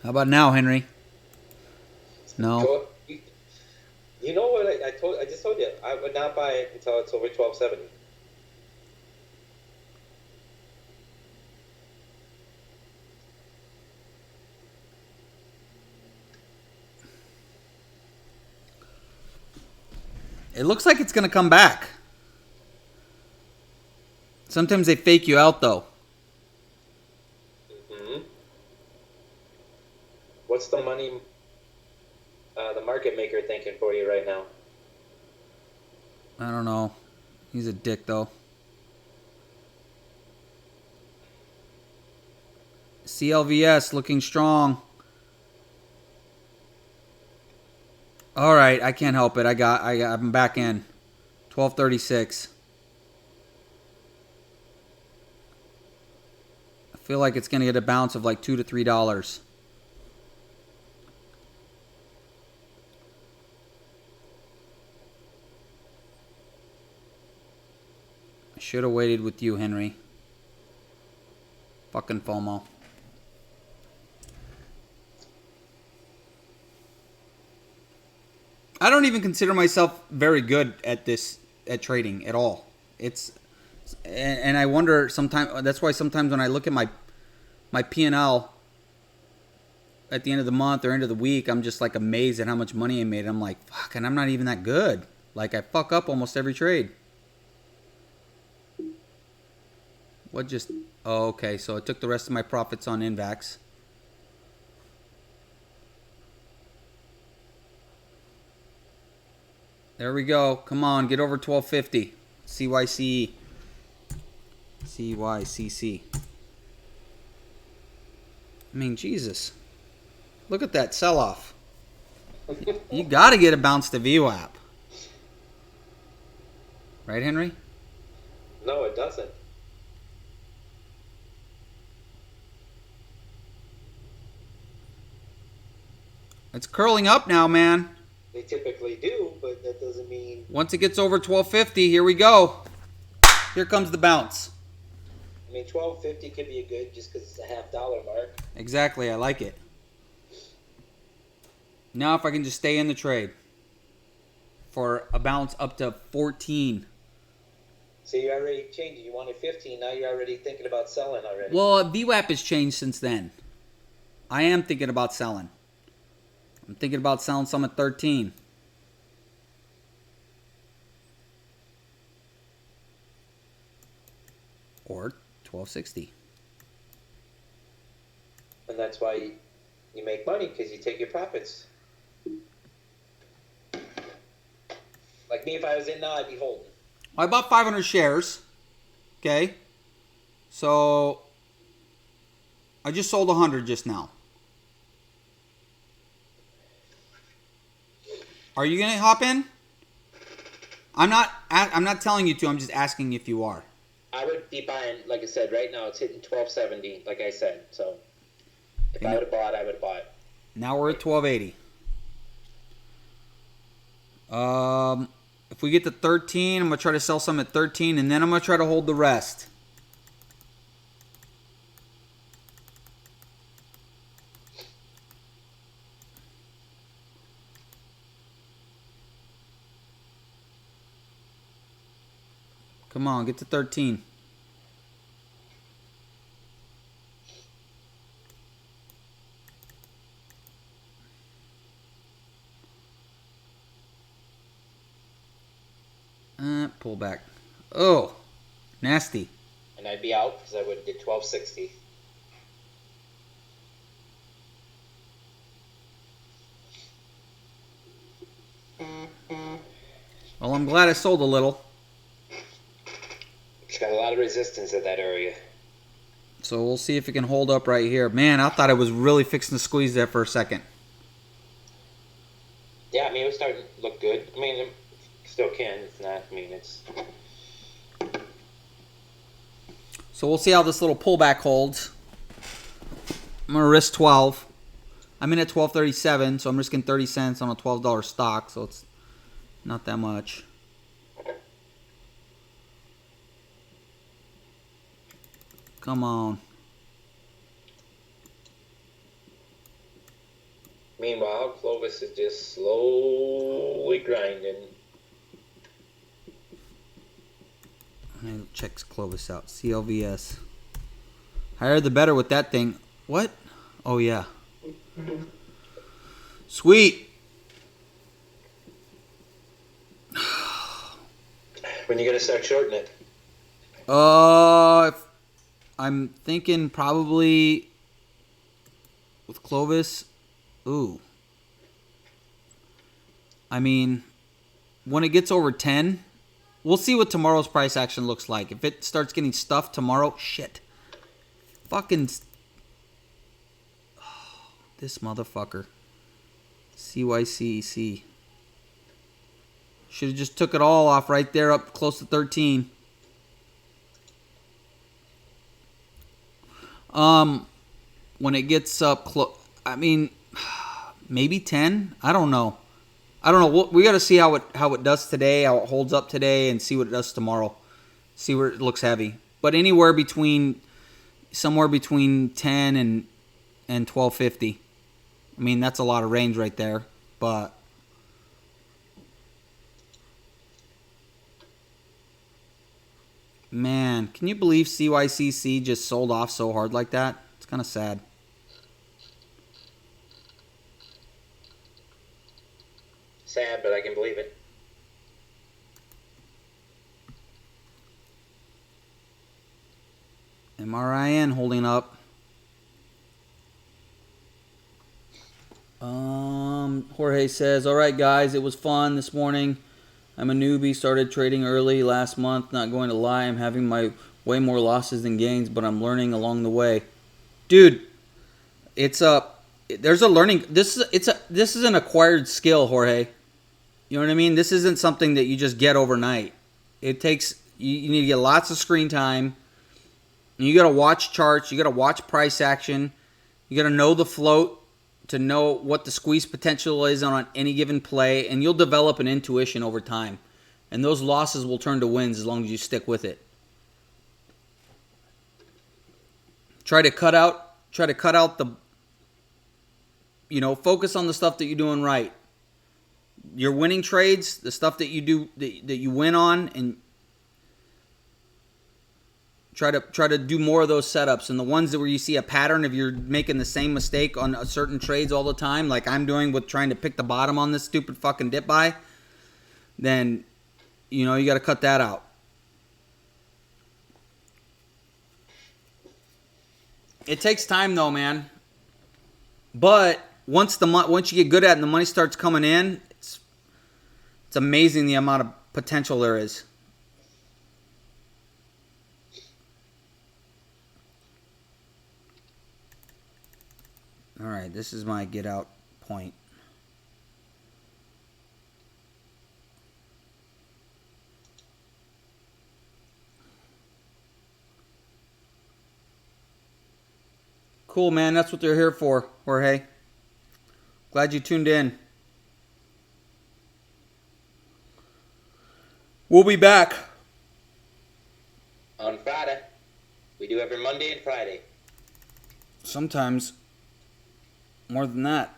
Speaker 2: How about now, Henry? No.
Speaker 1: You know what I just told you, I would not buy it until it's over 1270.
Speaker 2: It looks like it's gonna come back. Sometimes they fake you out though.
Speaker 1: Mm-hmm. What's the money, the market maker thinking for you right now?
Speaker 2: I don't know. He's a dick though. CLVS looking strong. All right, I can't help it. I'm back in. 1236. I feel like it's gonna get a bounce of like $2 to $3. I should have waited with you, Henry. Fucking FOMO. I don't even consider myself very good at trading at all. And I wonder sometimes, that's why sometimes when I look at my P&L at the end of the month or end of the week, I'm just like amazed at how much money I made. I'm like, fuck, and I'm not even that good. Like I fuck up almost every trade. Oh, okay, so I took the rest of my profits on NVAX. There we go. Come on, get over 1250. CYCE. CYCC. I mean, Jesus. Look at that sell-off. You got to get a bounce to VWAP. Right, Henry?
Speaker 1: No, it doesn't.
Speaker 2: It's curling up now, man.
Speaker 1: They typically do, but that doesn't mean...
Speaker 2: Once it gets over 1250, here we go. Here comes the bounce.
Speaker 1: I mean, 1250 could be a good just because it's a $half mark.
Speaker 2: Exactly, I like it. Now if I can just stay in the trade for a bounce up to 14.
Speaker 1: So you already changed it. You wanted 15. Now you're already thinking about selling already.
Speaker 2: Well, VWAP has changed since then. I am thinking about selling. I'm thinking about selling some at 13. Or 1260.
Speaker 1: And that's why you make money, because you take your profits. Like me, if I was in now, I'd be holding.
Speaker 2: I bought 500 shares. Okay. So I just sold 100 just now. Are you gonna hop in? I'm not telling you to. I'm just asking if you are.
Speaker 1: I would be buying, like I said, right now it's hitting 1270, like I said. So if I would have bought, I would have bought.
Speaker 2: Now we're at 1280. If we get to 13, I'm gonna try to sell some at 13, and then I'm gonna try to hold the rest. Come on, get to 13. Pull back. Oh, nasty.
Speaker 1: And I'd be out because I would have did 1260.
Speaker 2: Well, I'm glad I sold a little.
Speaker 1: It's got a lot of resistance at that area.
Speaker 2: So we'll see if it can hold up right here. Man, I thought it was really fixing to squeeze there for a second.
Speaker 1: Yeah, I mean, it was starting to look good. I mean, it still can. It's not. I mean, it's.
Speaker 2: So we'll see how this little pullback holds. I'm going to risk 12. I'm in at 12.37, so I'm risking 30 cents on a $12 stock, so it's not that much. Come on.
Speaker 1: Meanwhile, Clovis is just slowly grinding.
Speaker 2: Let me check Clovis out. CLVS. Higher the better with that thing. What? Oh, yeah. Sweet.
Speaker 1: When you gonna start shorting it?
Speaker 2: I'm thinking probably with Clovis. Ooh. I mean, when it gets over 10, we'll see what tomorrow's price action looks like. If it starts getting stuffed tomorrow, shit. Fucking. Oh, this motherfucker. CYCC. Should have just took it all off right there up close to 13. When it gets up close, I mean, maybe 10. I don't know. We got to see how it does today, how it holds up today, and see what it does tomorrow. See where it looks heavy. But somewhere between 10 and 12.50. I mean, that's a lot of range right there. But man, can you believe CYCC just sold off so hard like that? It's kind of sad.
Speaker 1: Sad, but I can believe it.
Speaker 2: MRIN holding up. Jorge says, all right, guys, it was fun this morning. I'm a newbie, started trading early last month. Not going to lie, I'm having my way more losses than gains, but I'm learning along the way. Dude, there's a learning. This is an acquired skill, Jorge. You know what I mean? This isn't something that you just get overnight. It takes, you need to get lots of screen time. You got to watch charts. You got to watch price action. You got to know the float to know what the squeeze potential is on any given play, and you'll develop an intuition over time. And those losses will turn to wins as long as you stick with it. Try to cut out the, focus on the stuff that you're doing right. Your winning trades, the stuff that you do that you win on, and try to do more of those setups. And the ones that where you see a pattern, if you're making the same mistake on a certain trades all the time, like I'm doing with trying to pick the bottom on this stupid fucking dip buy, then you got to cut that out. It takes time though, man. But once you get good at it and the money starts coming in, it's amazing the amount of potential there is. All right, this is my get out point. Cool, man. That's what they're here for, Jorge. Glad you tuned in. We'll be back
Speaker 1: On Friday. We do every Monday and Friday.
Speaker 2: sometimes. More than that.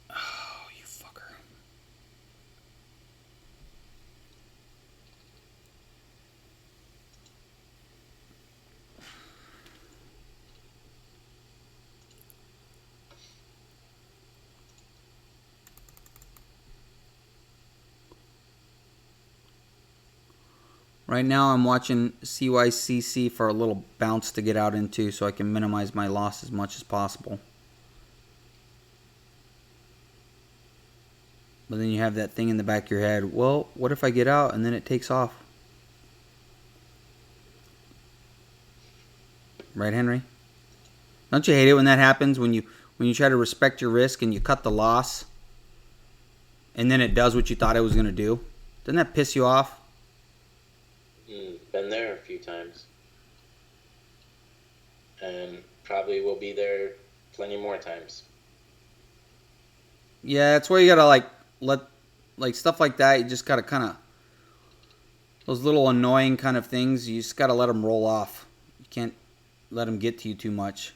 Speaker 2: Oh, you fucker. Right now I'm watching CYCC for a little bounce to get out into so I can minimize my loss as much as possible. But then you have that thing in the back of your head, well, what if I get out and then it takes off? Right, Henry? Don't you hate it when that happens? When you try to respect your risk and you cut the loss, and then it does what you thought it was going to do? Doesn't that piss you off?
Speaker 1: Been there a few times. And probably will be there plenty more times.
Speaker 2: Yeah, it's where you gotta like stuff like that. You just gotta kind of those little annoying kind of things. You just gotta let them roll off. You can't let them get to you too much.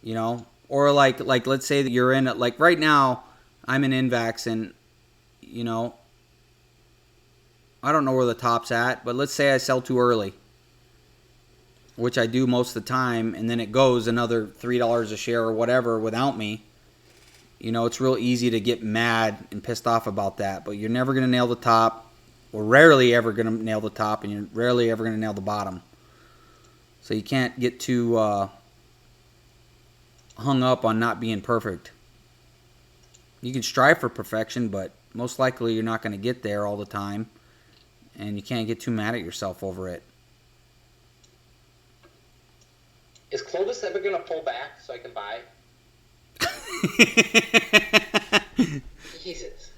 Speaker 2: You know, or like let's say that you're in like right now. I'm in NVAX, and you know, I don't know where the top's at, but let's say I sell too early, which I do most of the time, and then it goes another $3 a share or whatever without me. You know, it's real easy to get mad and pissed off about that, but you're never going to nail the top, or rarely ever going to nail the top, and you're rarely ever going to nail the bottom. So you can't get too hung up on not being perfect. You can strive for perfection, but most likely you're not going to get there all the time, and you can't get too mad at yourself over it.
Speaker 1: Is Clovis ever going to pull back so I can buy? Jesus.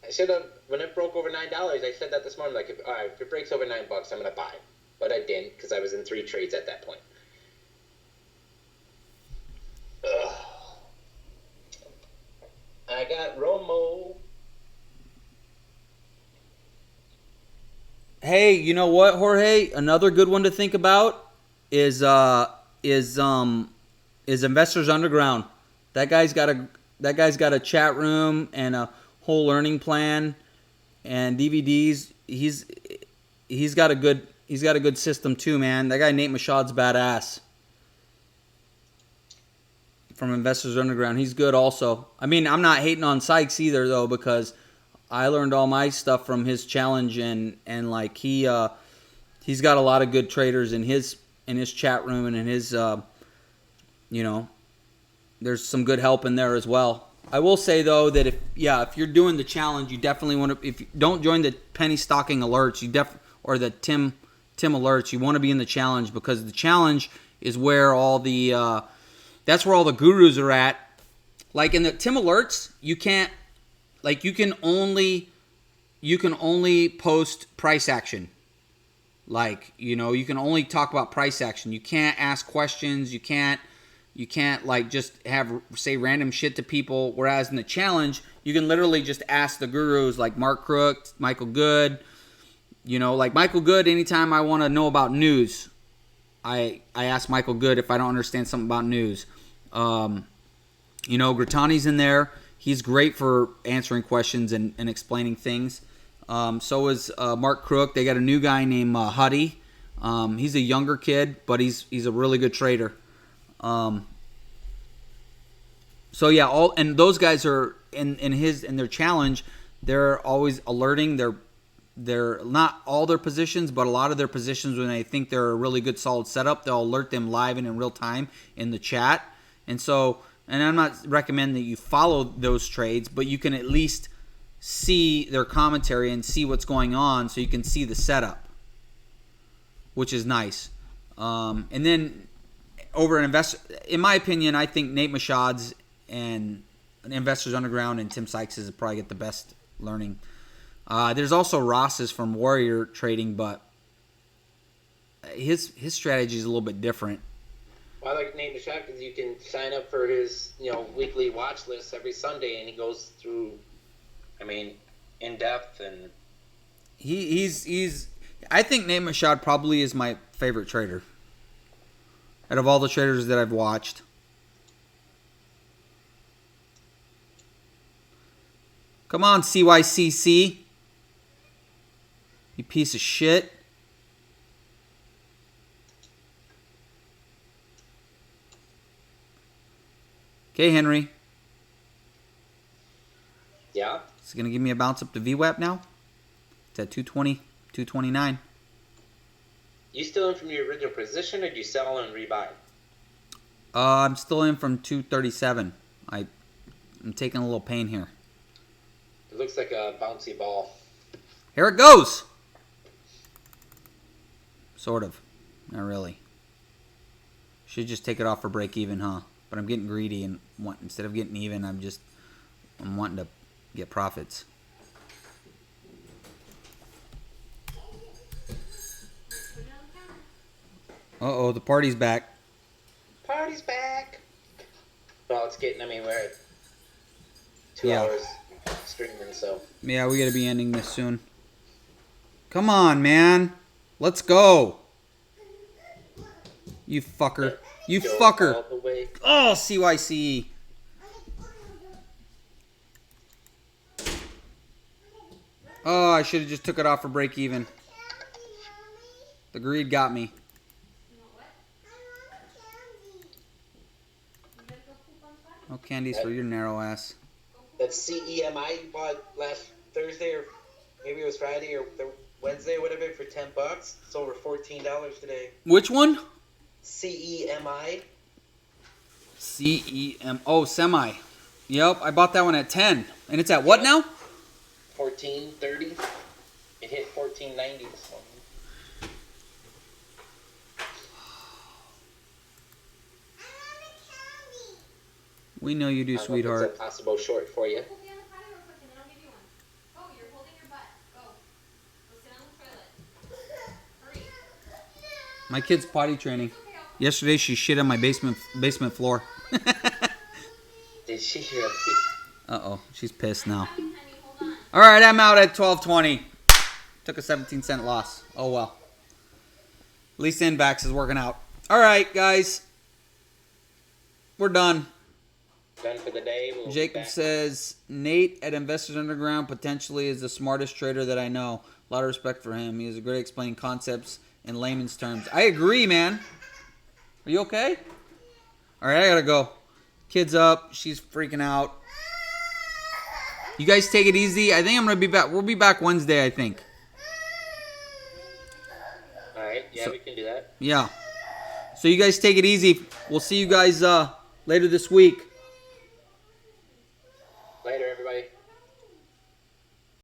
Speaker 1: I should have, when it broke over $9, I said that this morning, like, if it breaks over $9, I'm going to buy. But I didn't, because I was in 3 trades at that point. Ugh. I got Romo.
Speaker 2: Hey, you know what, Jorge? Another good one to think about is Investors Underground. That guy's got a chat room and a whole learning plan and DVDs. He's got a good system too, man. That guy Nate Mashad's badass. From Investors Underground. He's good also. I mean, I'm not hating on Sykes either though, because I learned all my stuff from his challenge, and like he's got a lot of good traders in his chat room and in his you know, there's some good help in there as well. I will say though that if you're doing the challenge, you definitely want to, if you don't join the penny stocking alerts, or the Tim alerts, you want to be in the challenge, because the challenge is where all the that's where all the gurus are at. Like in the Tim alerts, you can't, like you can only post price action. Like, you know, you can only talk about price action. You can't ask questions. You can't like just say random shit to people. Whereas in the challenge, you can literally just ask the gurus like Mark Crook, Michael Good. You know, like Michael Good, anytime I want to know about news, I ask Michael Good if I don't understand something about news. You know, Grattani's in there. He's great for answering questions and explaining things. So is Mark Crook. They got a new guy named Huddy. He's a younger kid, but he's a really good trader. So yeah, and those guys are in their challenge. They're always alerting. They're not all their positions, but a lot of their positions, when they think they're a really good solid setup, they'll alert them live and in real time in the chat. And so, and I'm not recommending that you follow those trades, but you can at least see their commentary and see what's going on, so you can see the setup, which is nice. And then over an in my opinion, I think Nate Mashad's and Investors Underground and Tim Sykes' is probably get the best learning. There's also Ross's from Warrior Trading, but his strategy is a little bit different.
Speaker 1: Well, I like Nate Mashad because you can sign up for his weekly watch list every Sunday, and he goes through, I mean, in depth, and
Speaker 2: he's. I think Nate Mashad probably is my favorite trader out of all the traders that I've watched. Come on, CYCC. You piece of shit. Okay, Henry.
Speaker 1: Yeah?
Speaker 2: Is it going to give me a bounce up to VWAP now? It's at 220, 229.
Speaker 1: You still in from your original position, or do you sell and rebuy?
Speaker 2: I'm still in from 237. I'm taking a little pain here.
Speaker 1: It looks like a bouncy ball.
Speaker 2: Here it goes. Sort of. Not really. Should just take it off for break even, huh? But I'm getting greedy and instead of getting even, I'm wanting to get profits. Uh-oh, the party's back.
Speaker 1: Party's back. Well, it's getting. I mean, we're at 2
Speaker 2: Yeah.
Speaker 1: hours streaming, so.
Speaker 2: Yeah, we gotta be ending this soon. Come on, man. Let's go. You fucker. You
Speaker 1: Go
Speaker 2: fucker.
Speaker 1: all the way.
Speaker 2: Oh, CYC. Oh, I should have just took it off for break even. The greed got me.
Speaker 3: You know what? You gotta go poop on Friday.
Speaker 2: No candies for your narrow ass.
Speaker 1: That CEMI you bought last Thursday, or maybe it was Friday or Wednesday or whatever, for $10. It's over $14 today.
Speaker 2: Which one?
Speaker 1: CEMI.
Speaker 2: CEM. Oh, semi. Yep, I bought that one at 10. And it's at what now?
Speaker 1: $14.30. It hit $14.90 this morning.
Speaker 2: We know you do,
Speaker 1: I don't know if
Speaker 2: sweetheart.
Speaker 1: it's a possible short for you.
Speaker 3: Go be on the potty real quick and then I'll give you one. Oh, you're holding your butt. Go. Go sit on the toilet. Hurry.
Speaker 2: My kid's potty training.
Speaker 3: Okay, I'll
Speaker 2: Yesterday she shit on my basement floor.
Speaker 1: Did she really?
Speaker 2: Uh-oh, she's pissed now.
Speaker 3: honey, hold on.
Speaker 2: All right, I'm out at 12:20. Took a 17-cent loss. Oh well. At least NVAX is working out. All right, guys. We're done.
Speaker 1: Done for the day. We'll be
Speaker 2: Jacob
Speaker 1: back.
Speaker 2: says, Nate at Investors Underground potentially is the smartest trader that I know. A lot of respect for him. He is great at explaining concepts in layman's terms. I agree, man. Are you okay? All right, I gotta go. Kid's up. She's freaking out. You guys take it easy. I think I'm gonna be back. We'll be back Wednesday, I think.
Speaker 1: All right. Yeah,
Speaker 2: So-
Speaker 1: we can do that.
Speaker 2: Yeah. So you guys take it easy. We'll see you guys later this week.